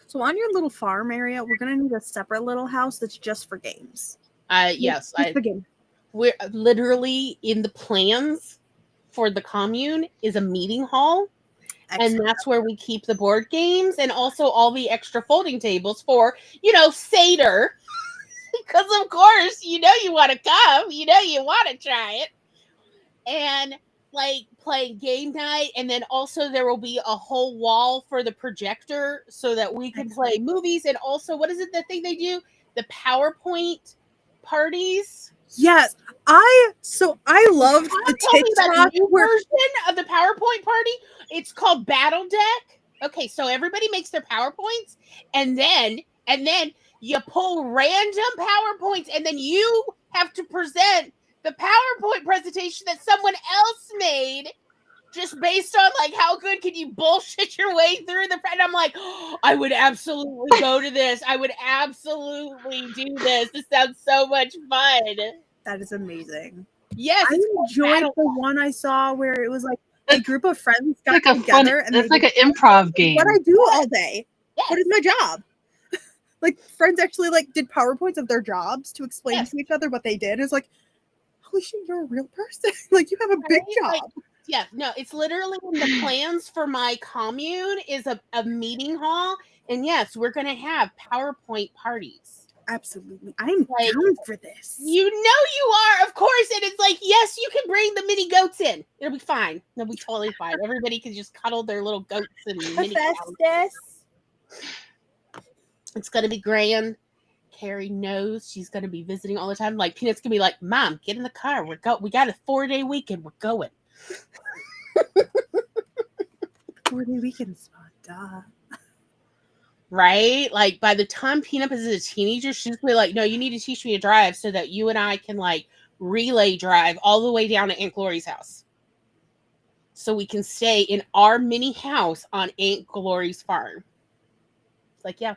[SPEAKER 3] So on your little farm area, we're gonna need a separate little house that's just for games.
[SPEAKER 1] Yes,
[SPEAKER 3] Just the game.
[SPEAKER 1] we're literally in the plans for the commune is a meeting hall.
[SPEAKER 3] Excellent.
[SPEAKER 1] And that's where we keep the board games and also all the extra folding tables for, Seder. Because, of course, you want to come. You want to try it. And, like, playing game night. And then also there will be a whole wall for the projector so that we can play movies. And also, what is it, the thing they do? The PowerPoint parties.
[SPEAKER 3] Yes. I loved the TikTok
[SPEAKER 1] version of the PowerPoint party. It's called Battle Deck. Okay, so everybody makes their PowerPoints, and then you pull random PowerPoints, and then you have to present the PowerPoint presentation that someone else made, just based on like how good can you bullshit your way through the. And I'm like, oh, I would absolutely go to this. I would absolutely do this. This sounds so much fun.
[SPEAKER 3] That is amazing.
[SPEAKER 1] Yes,
[SPEAKER 3] I enjoyed the one I saw where it was like a group of friends got
[SPEAKER 2] like
[SPEAKER 3] together and
[SPEAKER 2] it's like an improv game.
[SPEAKER 3] What I do all day. Yes. What is my job? Like friends actually like did PowerPoints of their jobs to explain to each other what they did. It's like, holy shit, you're a real person. Like you have a big job.
[SPEAKER 1] It's literally in the plans for my commune is a meeting hall. And yes, we're going to have PowerPoint parties.
[SPEAKER 3] Absolutely. I'm down for this.
[SPEAKER 1] You are, of course. And it's like, yes, you can bring the mini goats in. It'll be fine. It'll be totally fine. Everybody can just cuddle their little goats and mini goats. It's going to be grand. Carrie knows she's going to be visiting all the time. Like, Peanut's going to be like, Mom, get in the car. We got a 4-day weekend. We're going.
[SPEAKER 3] 4-day weekend spot. Duh.
[SPEAKER 1] Right? Like, by the time Peanut is a teenager, she's going to be like, no, you need to teach me to drive so that you and I can, like, relay drive all the way down to Aunt Glory's house. So we can stay in our mini house on Aunt Glory's farm. It's like, yeah.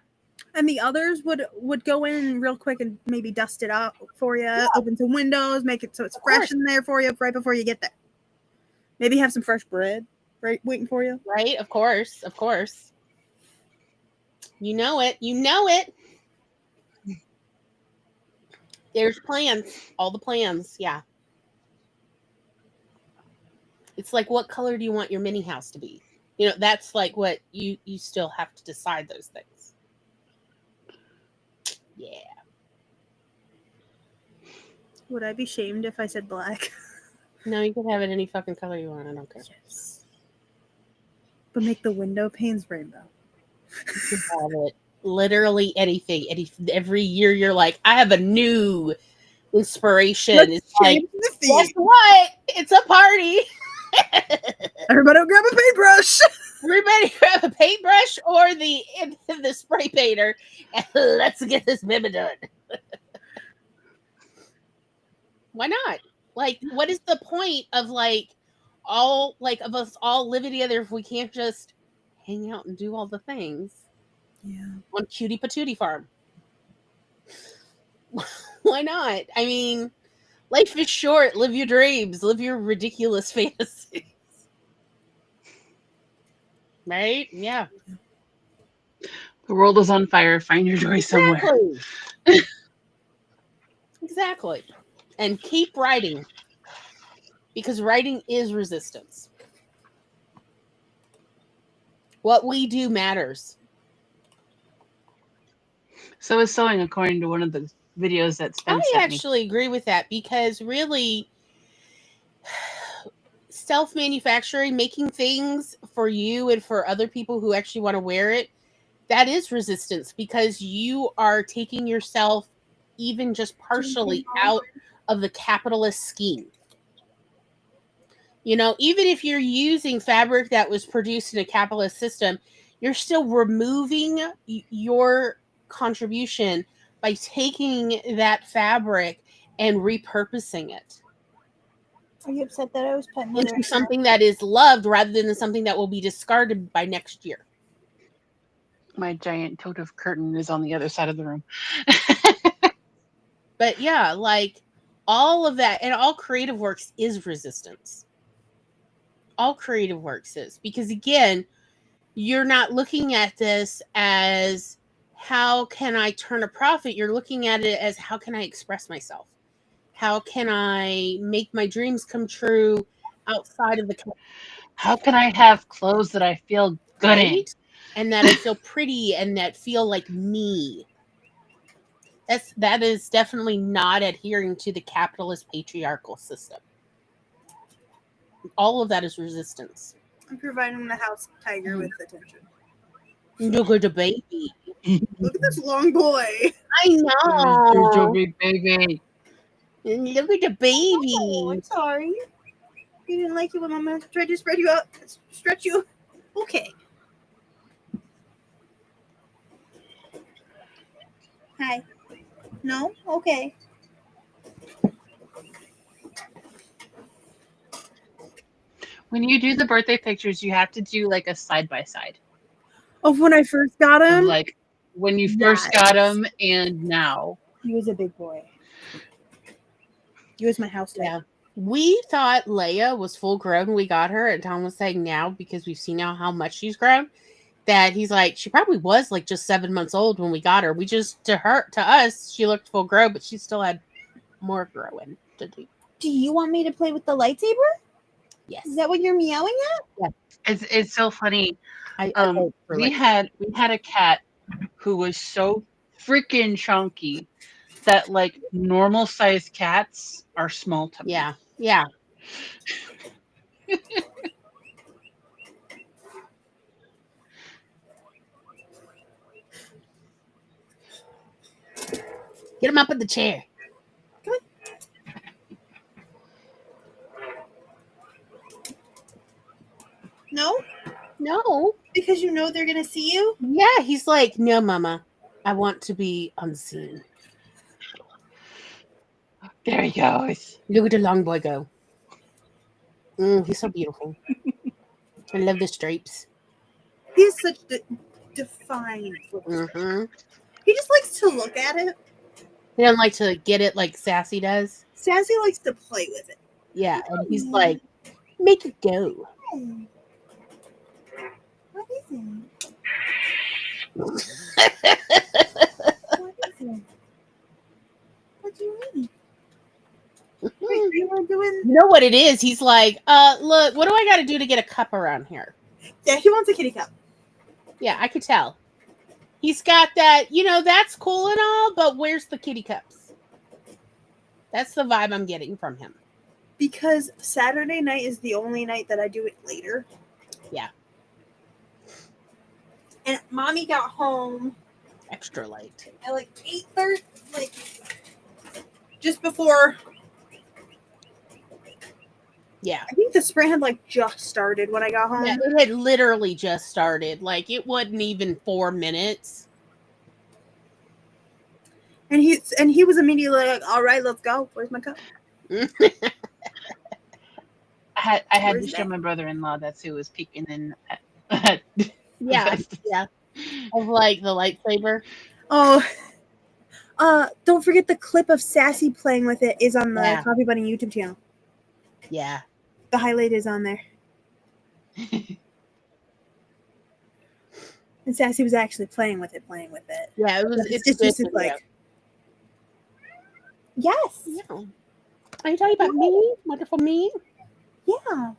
[SPEAKER 3] And the others would go in real quick and maybe dust it up for you, open some windows, make it so it's fresh in there for you right before you get there. Maybe have some fresh bread right waiting for you.
[SPEAKER 1] Right? Of course. Of course. You know it. You know it. There's plans. All the plans. Yeah. It's like, what color do you want your mini house to be? You know, that's like what you still have to decide those things. Yeah.
[SPEAKER 3] Would I be shamed if I said black?
[SPEAKER 1] No, you can have it any fucking color you want. I don't care.
[SPEAKER 3] Yes. But make the window panes rainbow.
[SPEAKER 1] You can have it. Literally anything. Every year you're like, I have a new inspiration.
[SPEAKER 3] Let's
[SPEAKER 1] It's like,
[SPEAKER 3] change the
[SPEAKER 1] guess
[SPEAKER 3] theme.
[SPEAKER 1] what? It's a party.
[SPEAKER 3] Everybody grab a paintbrush.
[SPEAKER 1] Everybody grab a paintbrush or the spray painter and let's get this baby done. Why not? Like, what is the point of of us all living together if we can't just hang out and do all the things?
[SPEAKER 3] Yeah.
[SPEAKER 1] On cutie patootie farm. Why not? I mean, life is short. Live your dreams. Live your ridiculous fantasies. Right? Yeah.
[SPEAKER 2] The world is on fire. Find your joy somewhere.
[SPEAKER 1] Exactly. Exactly. And keep writing. Because writing is resistance. What we do matters.
[SPEAKER 2] So is sewing, according to one of the videos that Spence
[SPEAKER 1] I
[SPEAKER 2] sent me.
[SPEAKER 1] actually agree with that because really self-manufacturing, making things for you and for other people who actually want to wear it, that is resistance because you are taking yourself even just partially out of the capitalist scheme. You know, even if you're using fabric that was produced in a capitalist system, you're still removing your contribution by taking that fabric and repurposing it
[SPEAKER 3] Are you upset that I was petting
[SPEAKER 1] into something that is loved rather than something that will be discarded by next year?
[SPEAKER 2] My giant tote of curtain is on the other side of the room.
[SPEAKER 1] But yeah, like all of that and all creative works is resistance. All creative works is because again, you're not looking at this as how can I turn a profit? You're looking at it as how can I express myself? How can I make my dreams come true outside of the
[SPEAKER 2] How can I have clothes that I feel good in?
[SPEAKER 1] right? And that I feel pretty and that feel like me. That is definitely not adhering to the capitalist patriarchal system. All of that is resistance.
[SPEAKER 3] I'm providing the house tiger with attention.
[SPEAKER 1] Look at the baby.
[SPEAKER 3] Look at this long boy.
[SPEAKER 1] I know.
[SPEAKER 2] Big baby.
[SPEAKER 1] Look at the baby.
[SPEAKER 3] Oh, I'm sorry. You didn't like it when Mama tried to spread you out, stretch you. Okay. Hi. No? Okay.
[SPEAKER 2] When you do the birthday pictures, you have to do like a side by side
[SPEAKER 3] Of when I first got
[SPEAKER 2] of
[SPEAKER 3] him,
[SPEAKER 2] like when you first got him and now.
[SPEAKER 3] he was a big boy. He was my house tiger.
[SPEAKER 1] Yeah. We thought Leia was full grown when we got her, and Tom was saying now, because we've seen now how much she's grown, that he's like, she probably was like just 7 months old when we got her. We just, to us, she looked full grown, but she still had more growing to do.
[SPEAKER 3] Do you want me to play with the lightsaber?
[SPEAKER 1] Yes.
[SPEAKER 3] Is that what you're meowing at?
[SPEAKER 2] It's so funny.
[SPEAKER 1] I
[SPEAKER 2] We had a cat who was so freaking chunky that like normal sized cats are small to me.
[SPEAKER 1] Yeah. Yeah. Get him up in the chair.
[SPEAKER 3] No?
[SPEAKER 1] No.
[SPEAKER 3] Because you know they're going to see you?
[SPEAKER 1] Yeah, he's like, no, Mama. I want to be unseen.
[SPEAKER 2] There he goes.
[SPEAKER 1] Look at the long boy go. He's so beautiful. I love the stripes.
[SPEAKER 3] He's such defined.
[SPEAKER 1] Mm-hmm.
[SPEAKER 3] He just likes to look at it.
[SPEAKER 1] He doesn't like to get it like Sassy does.
[SPEAKER 3] Sassy likes to play with it.
[SPEAKER 1] Yeah, and he's like, make it go.
[SPEAKER 3] Hey, what is it? What is it? What do you mean? Wait, you were doing?
[SPEAKER 1] You know what it is? He's like, look, what do I got to do to get a cup around here?
[SPEAKER 3] Yeah, he wants a kitty cup.
[SPEAKER 1] Yeah, I could tell. He's got that, that's cool and all, but where's the kitty cups? That's the vibe I'm getting from him.
[SPEAKER 3] Because Saturday night is the only night that I do it later.
[SPEAKER 1] Yeah.
[SPEAKER 3] And Mommy got home
[SPEAKER 1] Extra late.
[SPEAKER 3] at like 8:30, like just before.
[SPEAKER 1] Yeah.
[SPEAKER 3] I think the spring had like just started when I got home.
[SPEAKER 1] Yeah, it had literally just started. Like, it wasn't even 4 minutes.
[SPEAKER 3] And he was immediately like, "All right, let's go. Where's my cup?"
[SPEAKER 2] I had
[SPEAKER 3] Where's
[SPEAKER 2] to show
[SPEAKER 3] that?
[SPEAKER 2] my brother-in-law that's who was peeking in at
[SPEAKER 1] Yeah, yeah. Of like the lightsaber.
[SPEAKER 3] Oh, don't forget the clip of Sassy playing with it is on the
[SPEAKER 1] Yeah.
[SPEAKER 3] Coffee Bunny YouTube channel.
[SPEAKER 1] Yeah.
[SPEAKER 3] The highlight is on there. And Sassy was actually playing with it.
[SPEAKER 1] Yeah, it's
[SPEAKER 3] just
[SPEAKER 1] good
[SPEAKER 3] just
[SPEAKER 1] video.
[SPEAKER 3] like, yes,
[SPEAKER 1] Yeah. Are you talking about me? Wonderful me?
[SPEAKER 3] yeah.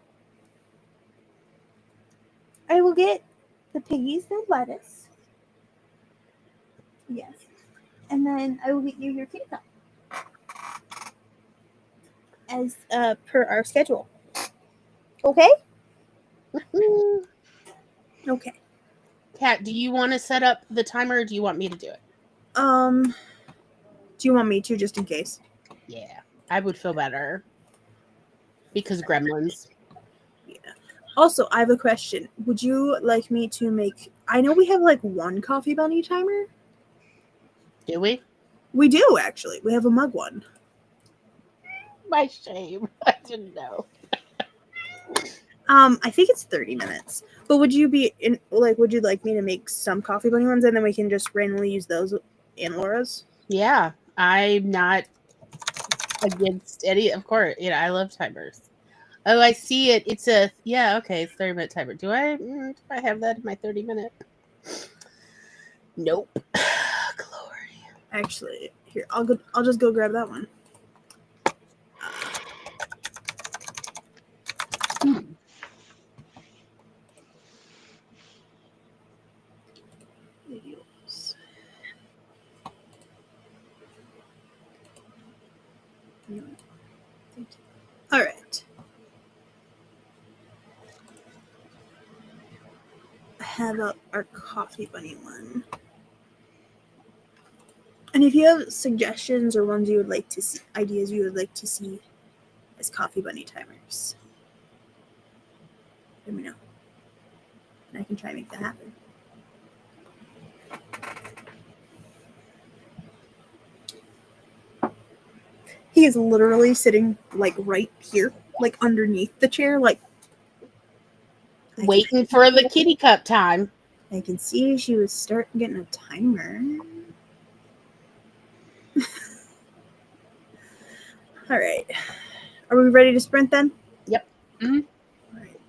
[SPEAKER 3] I will get the piggies their lettuce. Yes. And then I will get you your kitty cup. As per our schedule. Okay? Okay.
[SPEAKER 1] Kat, do you want to set up the timer or do you want me to do it?
[SPEAKER 3] Do you want me to, just in case?
[SPEAKER 1] Yeah, I would feel better. Because gremlins.
[SPEAKER 3] Yeah. Also, I have a question. Would you like me to make... I know we have like one Coffee Bunny timer.
[SPEAKER 1] Do we?
[SPEAKER 3] We do, actually. We have a mug one.
[SPEAKER 1] My shame. I didn't know.
[SPEAKER 3] I think it's 30 minutes. But would you would you like me to make some Coffee Bunny ones and then we can just randomly use those and Laura's?
[SPEAKER 1] Yeah, I'm not against any, of course. I love timers. Oh, I see it. It's a, okay, it's 30-minute timer. Do I have that in my 30-minute? Nope. Glory.
[SPEAKER 3] Actually, here, I'll just go grab that one. Videos. All right. I have our Coffee Bunny one. And if you have suggestions or ones you would like to see, ideas you would like to see as Coffee Bunny timers, let me know. And I can try and make that happen. He is literally sitting like right here, like underneath the chair, like
[SPEAKER 1] Waiting for the kitty cup time.
[SPEAKER 3] I can see she was starting getting a timer. All right. Are we ready to sprint then?
[SPEAKER 1] Yep.
[SPEAKER 2] Mm-hmm.
[SPEAKER 3] All right.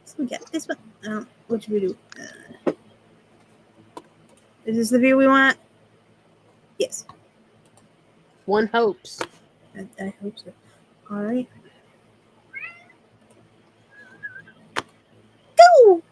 [SPEAKER 3] So we got this one. What should we do? Is this the view we want? Yes.
[SPEAKER 1] One hopes.
[SPEAKER 3] I hope so. All right. Go!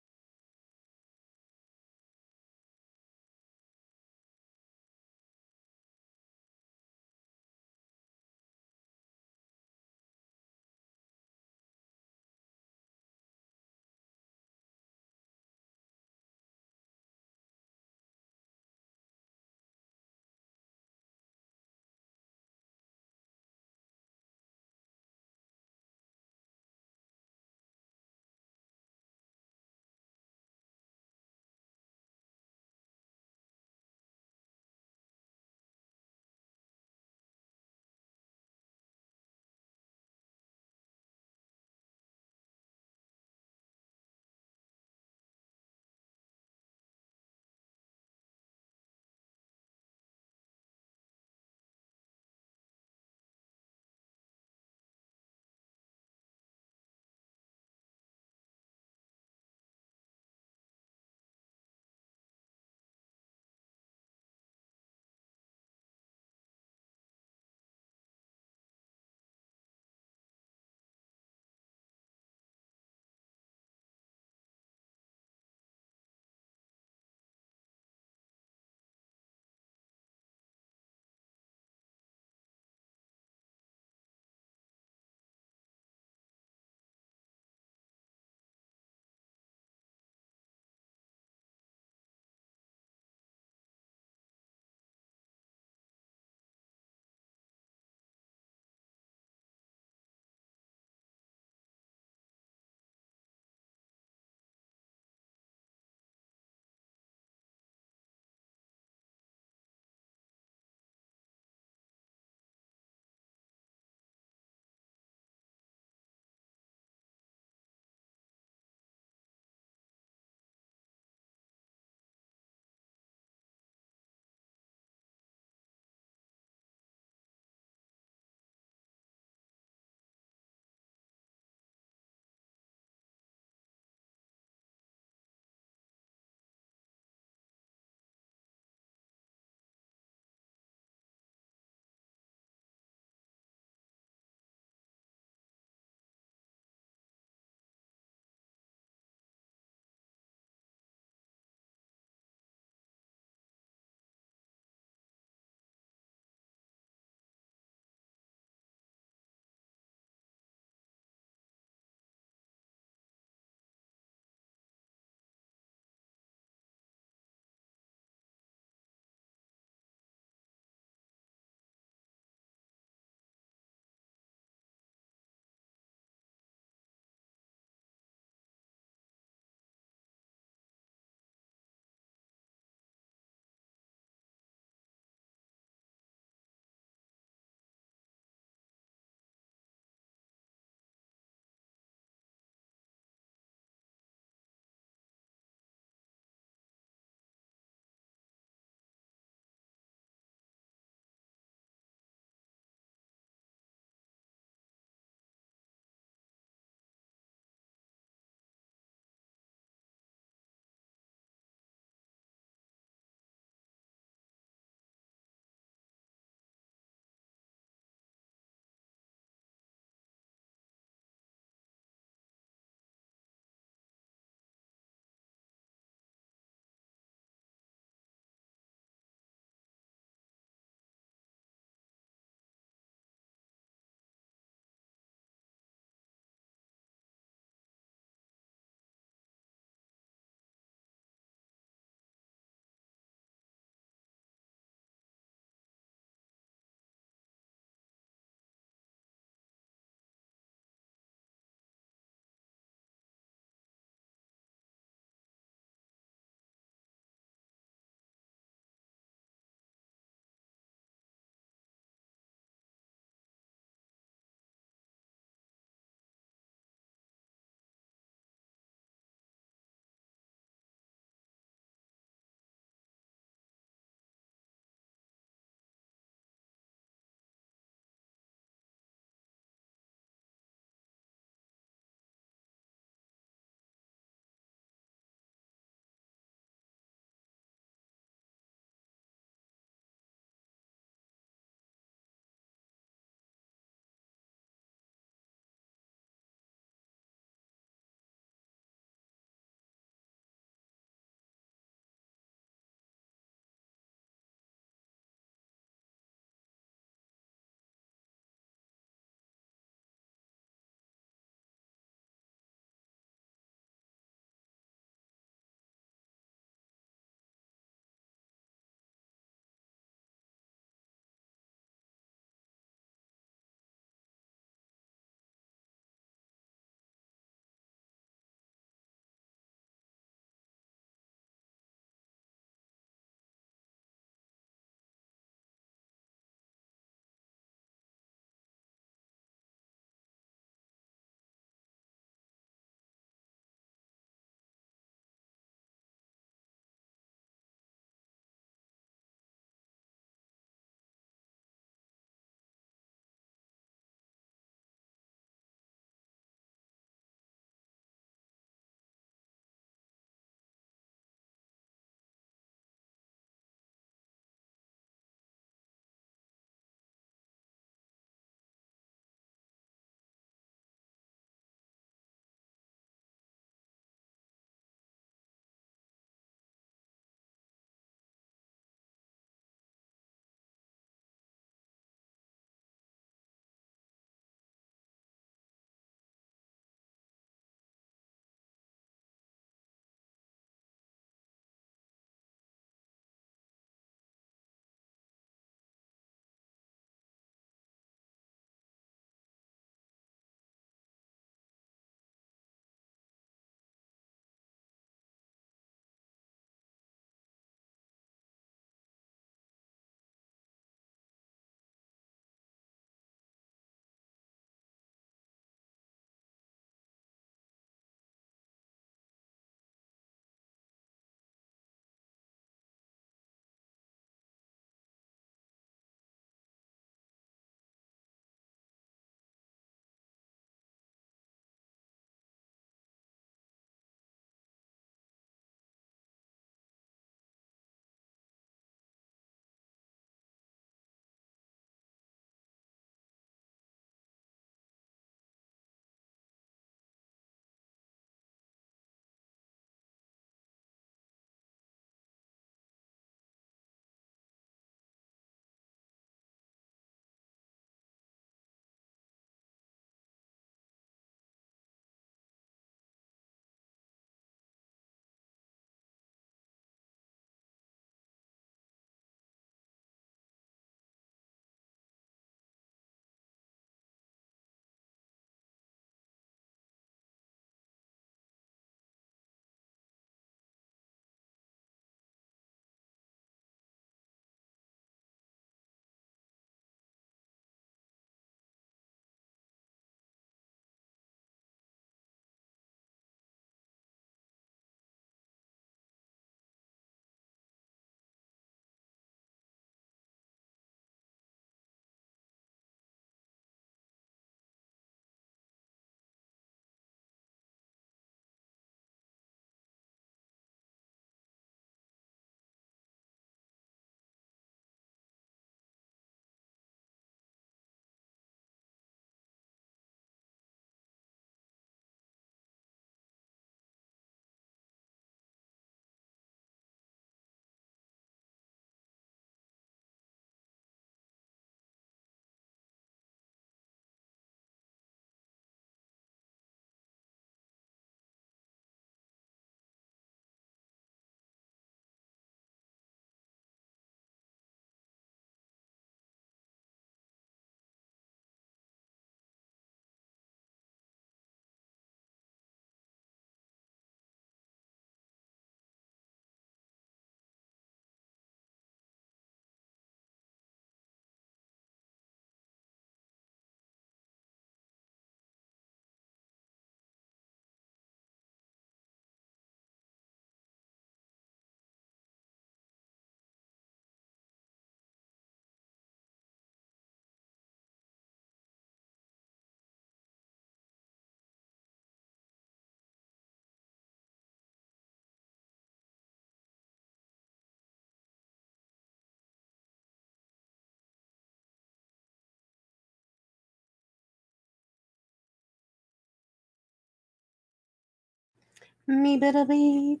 [SPEAKER 1] Me bada beep.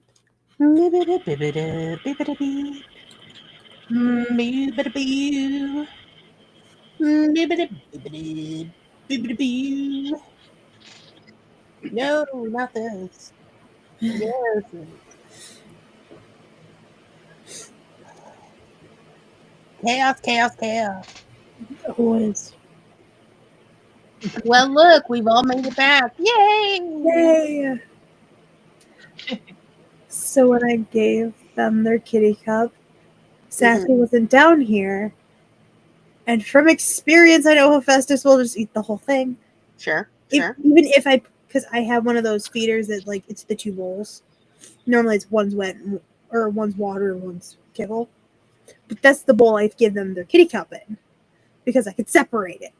[SPEAKER 1] Me bada bibida bibida beep. Me bada boo. Me bada bibida bibida boo. No, not this. Yes. Chaos, chaos, chaos.
[SPEAKER 3] Always.
[SPEAKER 1] Well, look, we've all made it back. Yay!
[SPEAKER 3] Yay! So when I gave them their kitty cup, Sassy wasn't down here. And from experience, I know Hephaestus will just eat the whole thing.
[SPEAKER 1] Sure,
[SPEAKER 3] If,
[SPEAKER 1] sure.
[SPEAKER 3] even if because I have one of those feeders that, like, it's the two bowls. Normally it's one's wet, or one's water, and one's kibble. But that's the bowl I give them their kitty cup in, because I could separate it.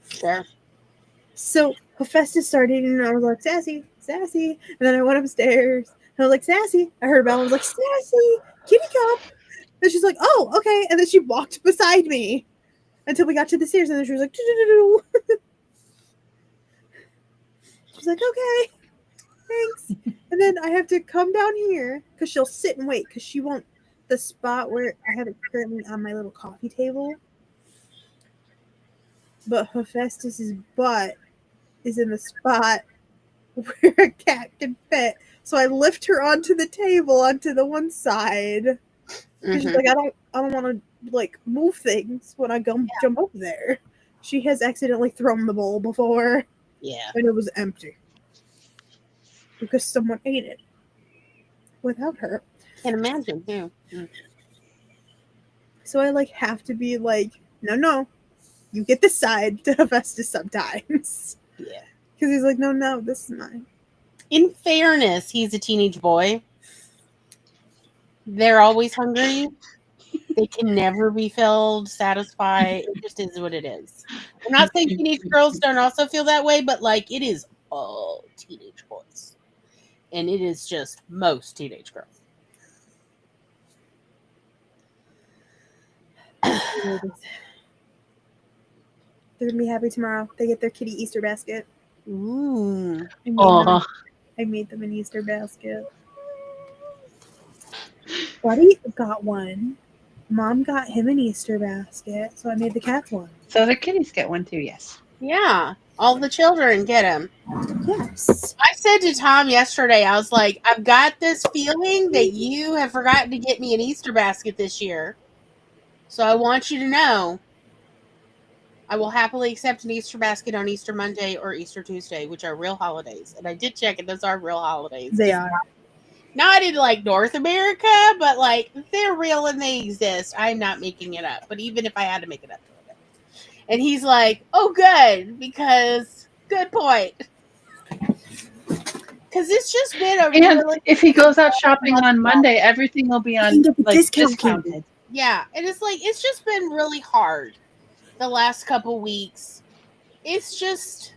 [SPEAKER 1] Sure.
[SPEAKER 3] So Hephaestus started eating, and I was like, Sassy, Sassy. And then I went upstairs, and I was like, Sassy. I heard a bell, and I was like, Sassy, kitty cup. And she's like, oh, okay. And then she walked beside me until we got to the stairs, and then she was like, doo-doo-doo-doo. She was like, okay, thanks. And then I have to come down here because she'll sit and wait because she won't. The spot where I have it currently on my little coffee table, but Hephaestus's butt is in the spot where a cat can fit. So I lift her onto the table onto the one side. She's like, I don't want to like move things when I jump over there. She has accidentally thrown the bowl before.
[SPEAKER 1] Yeah.
[SPEAKER 3] And it was empty because someone ate it without her.
[SPEAKER 1] Can't imagine. Yeah.
[SPEAKER 3] So I like have to be like, no, you get this side to Hephaestus sometimes.
[SPEAKER 1] Yeah.
[SPEAKER 3] Because he's like, no, this is mine.
[SPEAKER 1] In fairness, he's a teenage boy. They're always hungry. They can never be filled, satisfied. It just is what it is. I'm not saying teenage girls don't also feel that way, but like it is all teenage boys. And it is just most teenage girls.
[SPEAKER 3] They're gonna be happy tomorrow. They get their kitty Easter basket.
[SPEAKER 1] Ooh.
[SPEAKER 3] I made them an Easter basket. Buddy got one. Mom got him an Easter basket, so I made the cats one.
[SPEAKER 2] So the kitties get one too, yes.
[SPEAKER 1] Yeah. All the children get them.
[SPEAKER 3] Yes.
[SPEAKER 1] I said to Tom yesterday, I was like, I've got this feeling that you have forgotten to get me an Easter basket this year. So I want you to know I will happily accept an Easter basket on Easter Monday or Easter Tuesday, which are real holidays. And I did check it. Those are real holidays.
[SPEAKER 3] They are.
[SPEAKER 1] Not in like North America, but like they're real and they exist. I'm not making it up. But even if I had to make it up. And he's like, oh, good. Because good point. Because it's just been a
[SPEAKER 2] And
[SPEAKER 1] really...
[SPEAKER 2] if he goes out shopping on Monday, everything will be on like discounted.
[SPEAKER 1] Yeah. And it's like, it's just been really hard the last couple weeks. It's just,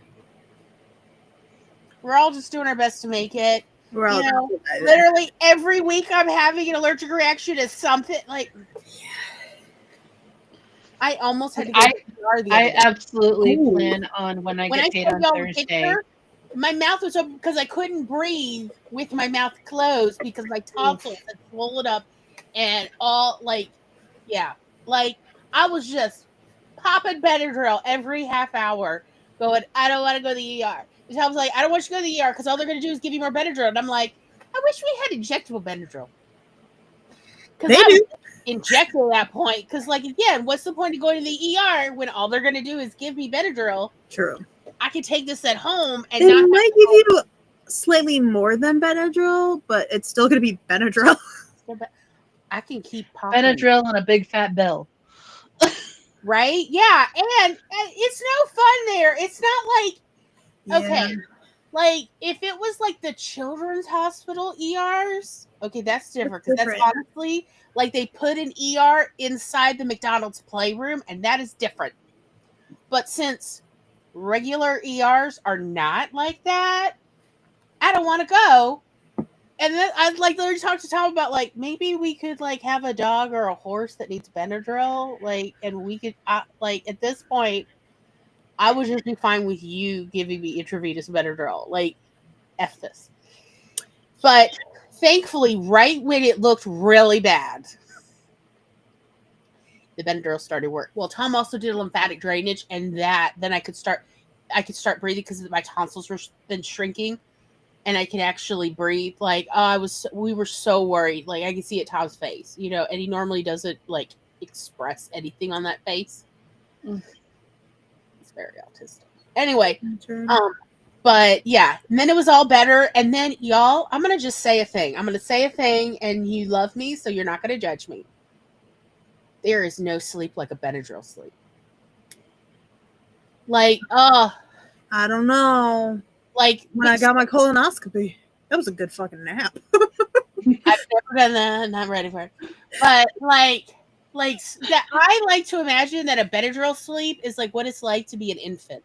[SPEAKER 1] we're all just doing our best to make it.
[SPEAKER 3] We're all
[SPEAKER 1] literally every week I'm having an allergic reaction to something. Like, I almost had to go to the ER the other day.
[SPEAKER 2] Absolutely plan on when I get paid on Thursday.
[SPEAKER 1] Picture, my mouth was open because I couldn't breathe with my mouth closed because my tonsils had swollen up and all like I was just popping Benadryl every half hour going, I don't want to go to the ER. And Tom's like, I don't want you to go to the ER because all they're going to do is give you more Benadryl. And I'm like, I wish we had injectable Benadryl. Because I was injected at that point. Because, like, again, what's the point of going to the ER when all they're going to do is give me Benadryl?
[SPEAKER 3] True.
[SPEAKER 1] I can take this at home and
[SPEAKER 3] they might give you slightly more than Benadryl, but it's still going to be Benadryl.
[SPEAKER 1] I can keep popping
[SPEAKER 2] Benadryl and a big fat bill.
[SPEAKER 1] Right? Yeah. And it's no fun there. It's not like, okay, like if it was like the children's hospital ERs, okay, that's different. Because that's honestly like they put an ER inside the McDonald's playroom, and that is different. But since regular ERs are not like that, I don't want to go. And then I'd like literally talk to Tom about like maybe we could like have a dog or a horse that needs Benadryl, like, and we could like at this point, I would just be fine with you giving me intravenous Benadryl, like, F this. But thankfully, right when it looked really bad, the Benadryl started work. Well, Tom also did lymphatic drainage, and then I could start breathing because my tonsils were then shrinking, and I could actually breathe. Like, we were so worried. Like, I could see it Tom's face, and he normally doesn't like express anything on that face. It's very autistic. Anyway, but yeah, and then it was all better. And then, y'all, I'm gonna just say a thing. I'm gonna say a thing, and you love me, so you're not gonna judge me. There is no sleep like a Benadryl sleep. Like,
[SPEAKER 3] I don't know.
[SPEAKER 1] Like
[SPEAKER 3] when I got my colonoscopy, that was a good fucking nap.
[SPEAKER 1] I've never done that. I'm not ready for it. But like that, I like to imagine that a Benadryl sleep is like what it's like to be an infant.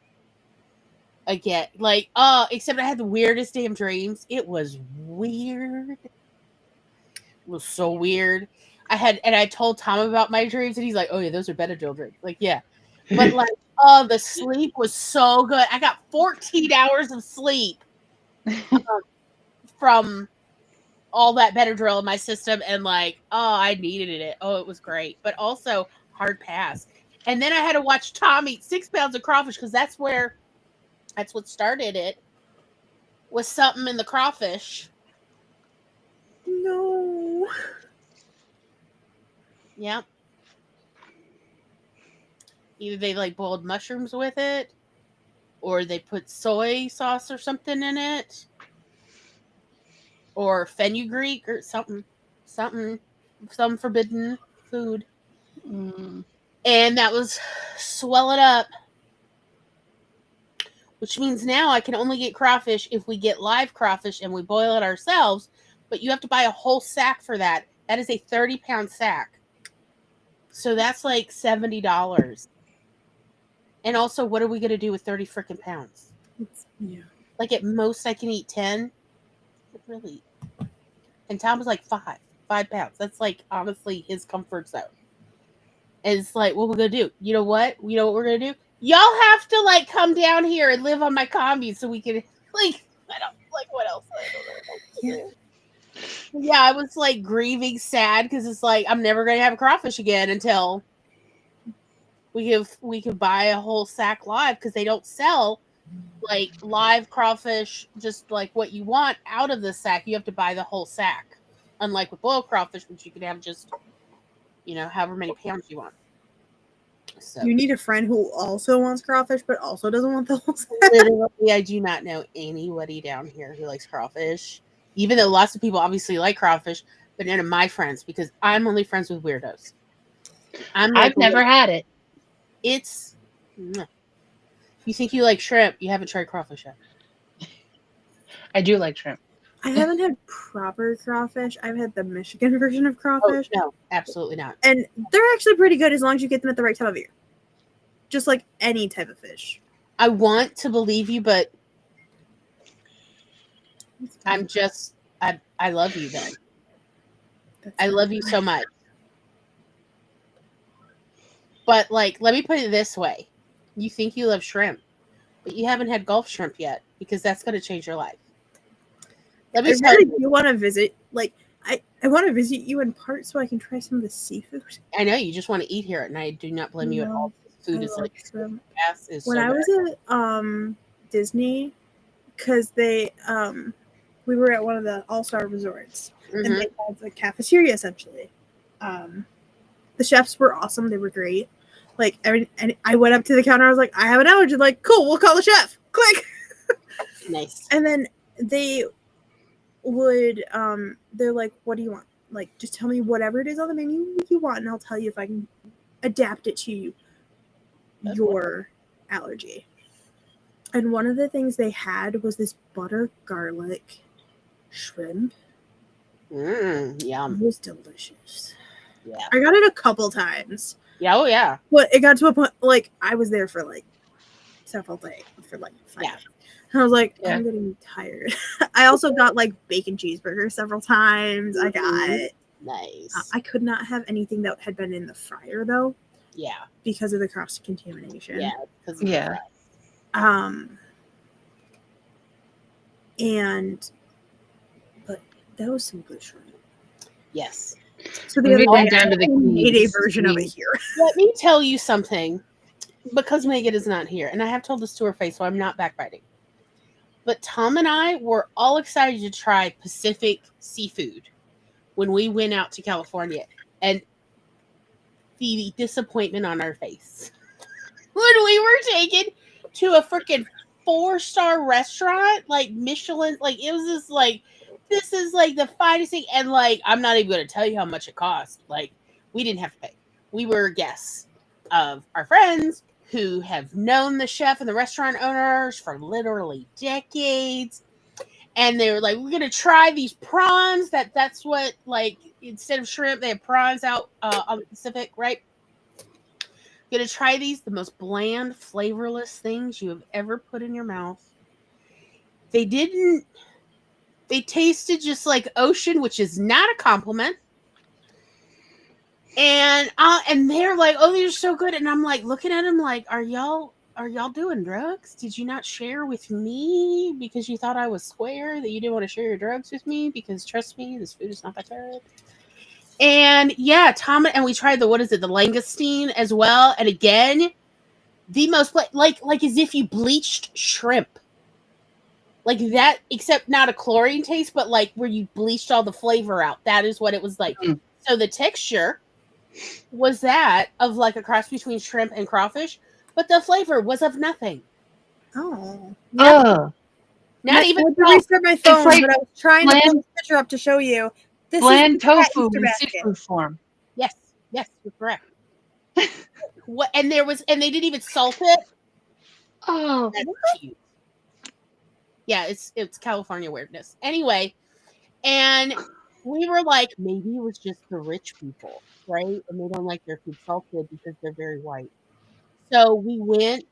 [SPEAKER 1] Again, like, except I had the weirdest damn dreams. It was weird. It was so weird. I told Tom about my dreams, and he's like, "Oh yeah, those are Benadryl dreams." Like, yeah, but like, the sleep was so good. I got 14 hours of sleep from all that Benadryl in my system, and like, I needed it. Oh, it was great, but also hard pass. And then I had to watch Tom eat 6 pounds of crawfish because that's what started it. Was something in the crawfish.
[SPEAKER 3] No.
[SPEAKER 1] Yeah. Either they like boiled mushrooms with it, or they put soy sauce or something in it, or fenugreek or something, some forbidden food. And that was swell it up. Which means now I can only get crawfish if we get live crawfish and we boil it ourselves, but you have to buy a whole sack for that. That is a 30-pound sack. So that's like $70. And also, what are we going to do with 30 freaking pounds?
[SPEAKER 3] Yeah.
[SPEAKER 1] Like, at most, I can eat 10. Really? And Tom was like 5 pounds. That's like, honestly, his comfort zone. And it's like, what we're going to do? You know what? You know what we're going to do? Y'all have to, like, come down here and live on my commune so we can, like, I don't, like, what else? I don't know what else to do. Yeah, I was, like, grieving sad because it's like, I'm never going to have a crawfish again until we could buy a whole sack live because they don't sell, like, live crawfish just, like, what you want out of the sack. You have to buy the whole sack. Unlike with boiled crawfish, which you can have just, however many pounds you want. So,
[SPEAKER 3] you need a friend who also wants crawfish, but also doesn't want the whole sack.
[SPEAKER 1] Literally, I do not know anybody down here who likes crawfish. Even though lots of people obviously like crawfish, but none of my friends, because I'm only friends with weirdos.
[SPEAKER 2] I've never had it.
[SPEAKER 1] It's. You think you like shrimp? You haven't tried crawfish yet.
[SPEAKER 2] I do like shrimp.
[SPEAKER 3] I haven't had proper crawfish. I've had the Michigan version of crawfish.
[SPEAKER 1] Oh, no, absolutely not.
[SPEAKER 3] And they're actually pretty good as long as you get them at the right time of year. Just like any type of fish.
[SPEAKER 1] I want to believe you, but I'm just, I love you then. I love you so much. But, like, let me put it this way. You think you love shrimp, but you haven't had Gulf shrimp yet because that's going to change your life. Let me tell you.
[SPEAKER 3] You want to visit, like, I want to visit you in part so I can try some of the seafood.
[SPEAKER 1] I know you just want to eat here, and I do not blame you at all. Food is like gas is
[SPEAKER 3] when I was at Disney, because they we were at one of the all-star resorts, and they had the cafeteria essentially. The chefs were awesome; they were great. Like, and I went up to the counter. I was like, "I have an allergy." Like, cool, we'll call the chef. Click.
[SPEAKER 1] Nice.
[SPEAKER 3] And then they would they're like, "What do you want? Like, just tell me whatever it is on the menu you want, and I'll tell you if I can adapt it to you." Your allergy. And one of the things they had was this butter garlic shrimp.
[SPEAKER 1] Yum.
[SPEAKER 3] It was delicious.
[SPEAKER 1] Yeah.
[SPEAKER 3] I got it a couple times.
[SPEAKER 1] Yeah, oh yeah.
[SPEAKER 3] But it got to a point, like, I was there for like several days, for like 5 days. And I was like, I'm getting tired. I also got like bacon cheeseburger several times. I got
[SPEAKER 1] nice.
[SPEAKER 3] I could not have anything that had been in the fryer though.
[SPEAKER 1] Yeah.
[SPEAKER 3] Because of the cross contamination.
[SPEAKER 1] Yeah.
[SPEAKER 3] And but That was some good shrimp.
[SPEAKER 1] Yes.
[SPEAKER 3] So the
[SPEAKER 2] When we
[SPEAKER 3] other
[SPEAKER 2] went
[SPEAKER 3] day,
[SPEAKER 2] down to the
[SPEAKER 3] I made a
[SPEAKER 2] Keys,
[SPEAKER 3] version of it here.
[SPEAKER 1] Let me tell you something. Because Megan is not here, and I have told this to her face, so I'm not backbiting. But Tom and I were all excited to try Pacific seafood when we went out to California. And the disappointment on our face when we were taken to a freaking 4-star restaurant, like Michelin, like it was just like, this is like the finest thing. And like, I'm not even going to tell you how much it cost. Like, we didn't have to pay. We were guests of our friends who have known the chef and the restaurant owners for literally decades. And they were like, we're going to try these prawns. That's what, like, instead of shrimp, they have prawns out on the Pacific, right? Gonna try these, the most bland, flavorless things you have ever put in your mouth. They tasted just like ocean, which is not a compliment. And they're like, oh, these are so good. And I'm like, looking at them like, are y'all doing drugs? Did you not share with me because you thought I was square, that you didn't want to share your drugs with me? Because trust me, this food is not that good. And yeah, Tom, and we tried the langoustine as well. And again, the most like as if you bleached shrimp, like that, except not a chlorine taste, but like where you bleached all the flavor out. That is what it was like.
[SPEAKER 2] Mm.
[SPEAKER 1] So the texture was that of like a cross between shrimp and crawfish, but the flavor was of nothing.
[SPEAKER 3] Oh.
[SPEAKER 2] Oh,
[SPEAKER 1] Not even
[SPEAKER 3] I had to restart my phone,
[SPEAKER 2] like
[SPEAKER 3] but I was trying to pull
[SPEAKER 2] bland-
[SPEAKER 3] this picture up to show you. This
[SPEAKER 2] bland
[SPEAKER 3] is the
[SPEAKER 2] tofu
[SPEAKER 3] Easter
[SPEAKER 2] in
[SPEAKER 3] basket.
[SPEAKER 2] seafood form.
[SPEAKER 1] Yes, you're correct. What? And they didn't even salt it.
[SPEAKER 2] Oh,
[SPEAKER 1] That's cute. Yeah, it's California weirdness. Anyway, and we were like, maybe it was just the rich people, right? And they don't like their food salted because they're very white. So we went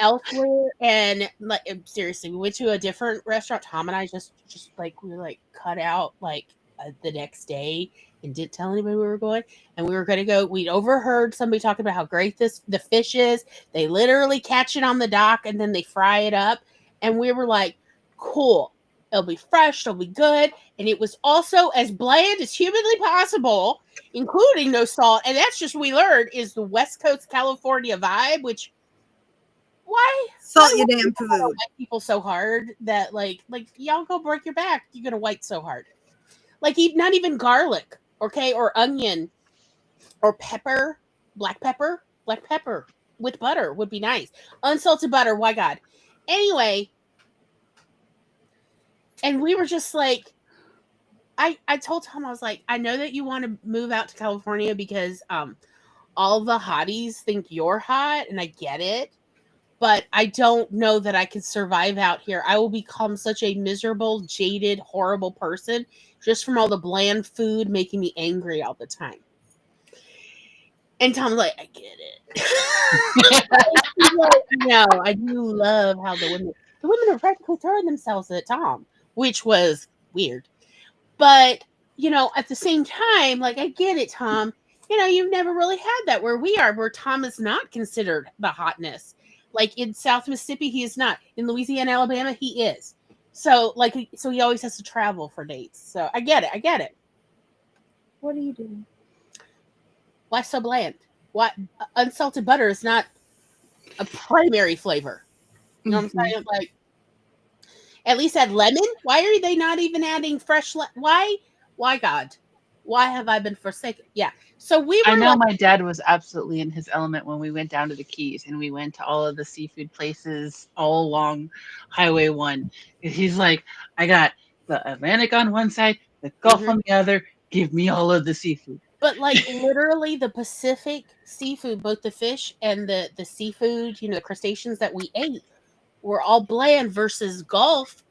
[SPEAKER 1] elsewhere, and like seriously, we went to a different restaurant. Tom and I just like we were like cut out like the next day and didn't tell anybody we were going, and we were going to go. We'd overheard somebody talking about how great the fish is. They literally catch it on the dock and then they fry it up, and we were like, cool. It'll be fresh. It'll be good, and it was also as bland as humanly possible, including no salt. And that's just what we learned is the West Coast California vibe, which why
[SPEAKER 3] Salt your
[SPEAKER 1] would
[SPEAKER 3] damn
[SPEAKER 1] people wanna
[SPEAKER 3] food.
[SPEAKER 1] white people so hard that like y'all go break your back, you're gonna white so hard. Like not even garlic, okay, or onion or pepper, black pepper with butter would be nice. Unsalted butter, why God. Anyway, and we were just like, I told Tom, I was like, I know that you want to move out to California because all the hotties think you're hot, and I get it, but I don't know that I could survive out here. I will become such a miserable, jaded, horrible person just from all the bland food making me angry all the time. And Tom's like, I get it. No, I do love how the women are practically throwing themselves at Tom, which was weird. But, at the same time, like, I get it, Tom. You've never really had that where we are, where Tom is not considered the hotness. Like, in South Mississippi, he is not. In Louisiana, Alabama, he is. So, so he always has to travel for dates. So, I get it.
[SPEAKER 3] What are you doing?
[SPEAKER 1] Why so bland? Why unsalted butter is not a primary flavor? You know what I'm saying? Like, at least add lemon. Why are they not even adding fresh? Why God? Why have I been forsaken? Yeah. So we were.
[SPEAKER 2] I know my dad was absolutely in his element when we went down to the Keys and we went to all of the seafood places all along Highway 1. He's like, I got the Atlantic on one side, the Gulf on the other. Give me all of the seafood.
[SPEAKER 1] But like literally the Pacific seafood, both the fish and the seafood, the crustaceans that we ate were all bland versus Gulf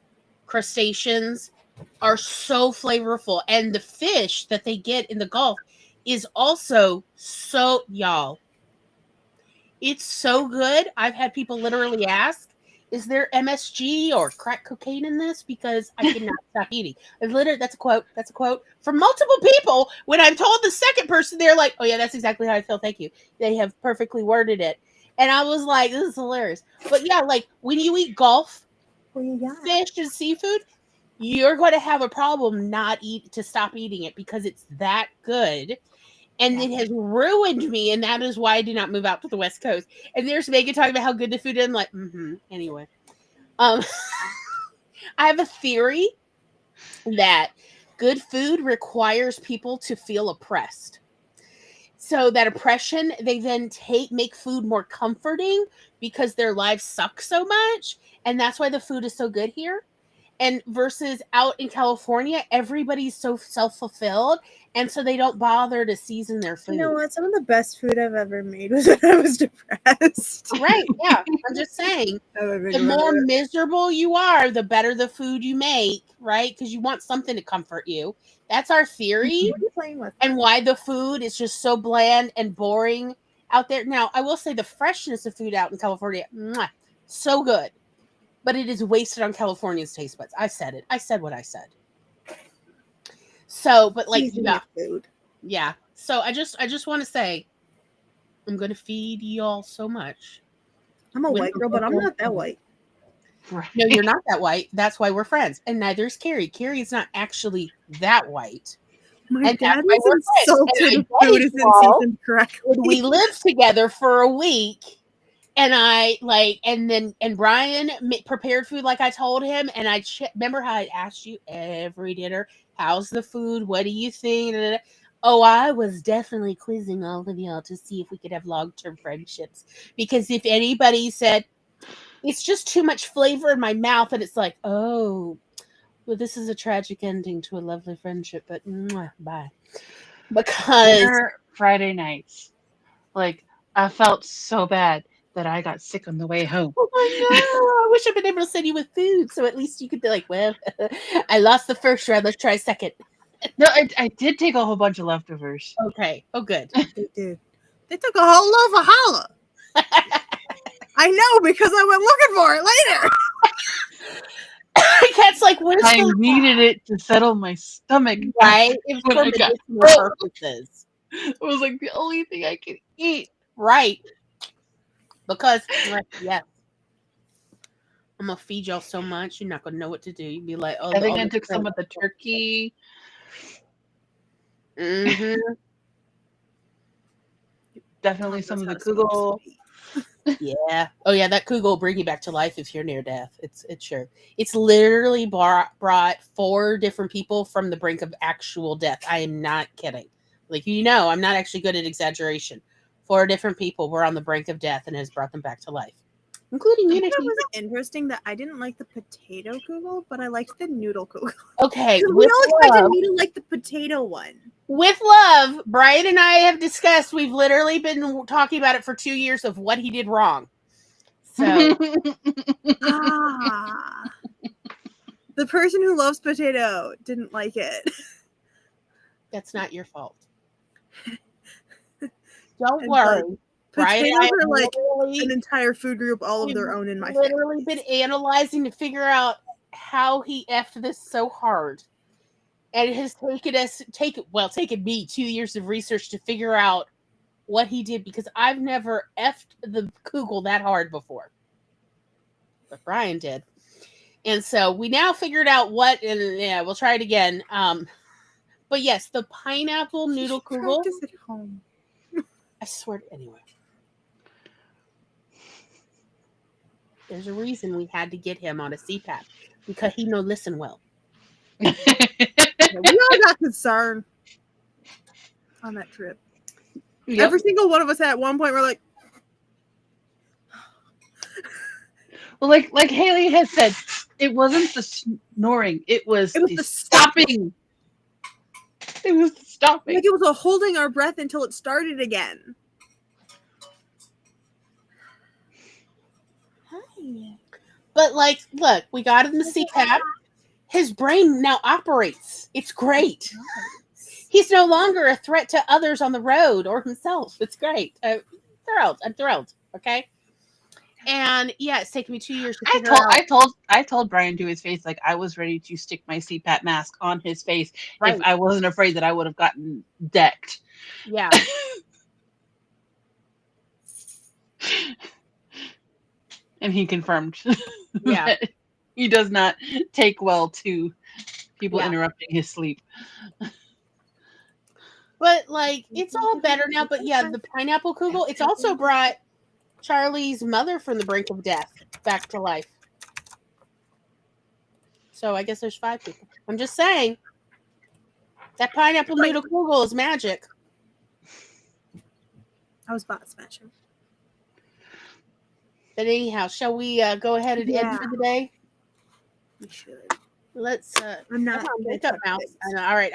[SPEAKER 1] crustaceans are so flavorful. And the fish that they get in the Gulf is also so, y'all, it's so good. I've had people literally ask, is there MSG or crack cocaine in this? Because I cannot stop eating. Literally, that's a quote from multiple people. When I'm told the second person, they're like, oh yeah, that's exactly how I feel. Thank you. They have perfectly worded it. And I was like, this is hilarious. But yeah, like when you eat Gulf fish and seafood, you're going to have a problem to stop eating it because it's that good. And it has ruined me, and that is why I do not move out to the West Coast. And there's Megan talking about how good the food is. I'm like, anyway. I have a theory that good food requires people to feel oppressed. So that oppression, they then make food more comforting because their lives suck so much. And that's why the food is so good here. And versus out in California, everybody's so self-fulfilled, and so they don't bother to season their food.
[SPEAKER 3] You know what? Some of the best food I've ever made was when I was depressed.
[SPEAKER 1] Right, yeah. I'm just saying, the more miserable you are, the better the food you make, right? Because you want something to comfort you. That's our theory.
[SPEAKER 3] What are you playing with?
[SPEAKER 1] And why the food is just so bland and boring out there. Now, I will say the freshness of food out in California, so good. But it is wasted on California's taste buds. I said it. I said what I said. So, but like,
[SPEAKER 3] food.
[SPEAKER 1] Yeah. So I just want to say, I'm going to feed y'all so much.
[SPEAKER 3] I'm a white girl, but I'm not that white.
[SPEAKER 2] Right.
[SPEAKER 1] No, you're not that white. That's why we're friends. And neither is Carrie. Carrie is not actually that white.
[SPEAKER 3] My
[SPEAKER 1] And
[SPEAKER 3] dad
[SPEAKER 1] that's why
[SPEAKER 3] is
[SPEAKER 1] we're friends.
[SPEAKER 3] insulted
[SPEAKER 1] And
[SPEAKER 3] if
[SPEAKER 1] I
[SPEAKER 3] food isn't
[SPEAKER 1] y'all,
[SPEAKER 3] seasoned correctly.
[SPEAKER 1] when we lived together for a week, and I and Brian prepared food like I told him, and I remember how I asked you every dinner, how's the food? What do you think? Oh, I was definitely quizzing all of y'all to see if we could have long-term friendships. Because if anybody said, it's just too much flavor in my mouth, and it's like, oh, well, this is a tragic ending to a lovely friendship, but bye. Because
[SPEAKER 2] Friday nights, like, I felt so bad that I got sick on the way home.
[SPEAKER 1] oh my God, I wish I'd been able to send you with food, so at least you could be like, well, I lost the first round, let's try second.
[SPEAKER 2] No, I did take a whole bunch of leftovers.
[SPEAKER 1] Okay. Oh, good.
[SPEAKER 3] They did. They took a whole loaf of challah. I know, because I went looking for it later.
[SPEAKER 1] Cat's like, where's
[SPEAKER 2] I
[SPEAKER 1] the
[SPEAKER 2] needed it to settle my stomach.
[SPEAKER 1] right? It's
[SPEAKER 2] When
[SPEAKER 1] for
[SPEAKER 2] I got
[SPEAKER 1] medicinal purposes.
[SPEAKER 2] It was like the only thing I could eat.
[SPEAKER 1] Right. Because, yes. I'm going to feed y'all so much, you're not going to know what to do. You'd be like, oh,
[SPEAKER 2] I think I took some of the turkey.
[SPEAKER 1] Mm-hmm.
[SPEAKER 2] Definitely some of the kugel.
[SPEAKER 1] Yeah. Oh, yeah, that kugel will bring you back to life if you're near death. It's sure. It's literally brought 4 different people from the brink of actual death. I am not kidding. Like, I'm not actually good at exaggeration. 4 different people were on the brink of death and has brought them back to life, including Unity.
[SPEAKER 3] It was interesting that I didn't like the potato kugel, but I liked the noodle kugel.
[SPEAKER 1] Okay.
[SPEAKER 3] We all expected me to like the potato one.
[SPEAKER 1] With love, Brian and I have discussed, we've literally been talking about it for 2 years of what he did wrong. So.
[SPEAKER 3] The person who loves potato didn't like it.
[SPEAKER 1] That's not your fault. Don't worry.
[SPEAKER 3] Potatoes are like an entire food group all of their own in my family.
[SPEAKER 1] Literally been analyzing to figure out how he effed this so hard. And it has taken me 2 years of research to figure out what he did, because I've never effed the kugel that hard before. But Brian did. And so we now figured out what, and yeah, we'll try it again. But yes, the pineapple noodle kugel.
[SPEAKER 3] Practice at home.
[SPEAKER 1] I swear. Anyway, there's a reason we had to get him on a CPAP, because he no listen well.
[SPEAKER 3] Yeah, we all got concerned on that trip. Yep. Every single one of us at one point we're like,
[SPEAKER 2] well, like Haley has said, it wasn't the snoring, it was the stopping. It was the stopping.
[SPEAKER 3] Like, it was a holding our breath until it started again.
[SPEAKER 1] Hi. But like, look, we got him the CPAP. His brain now operates. It's great. He's no longer a threat to others on the road or himself. It's great. I'm thrilled. Okay. And yeah, it's taken me 2 years to figure out.
[SPEAKER 2] I told Brian to his face, like, I was ready to stick my CPAP mask on his face if I wasn't afraid that I would have gotten decked.
[SPEAKER 1] Yeah.
[SPEAKER 2] And he confirmed.
[SPEAKER 1] Yeah.
[SPEAKER 2] He does not take well to people
[SPEAKER 1] Yeah.
[SPEAKER 2] interrupting his sleep.
[SPEAKER 1] But like, it's all better now. But yeah, the pineapple kugel. It's also brought Charlie's mother from the brink of death back to life. So I guess there's 5 people. I'm just saying that pineapple noodle kugel is magic.
[SPEAKER 3] I was bot smashing.
[SPEAKER 1] But anyhow, shall we go ahead and end for the day?
[SPEAKER 3] We should.
[SPEAKER 1] Let's.
[SPEAKER 3] I'm not
[SPEAKER 1] Come on,
[SPEAKER 3] gonna
[SPEAKER 1] wake up,
[SPEAKER 3] touch
[SPEAKER 1] mouse.
[SPEAKER 3] things.
[SPEAKER 1] All right.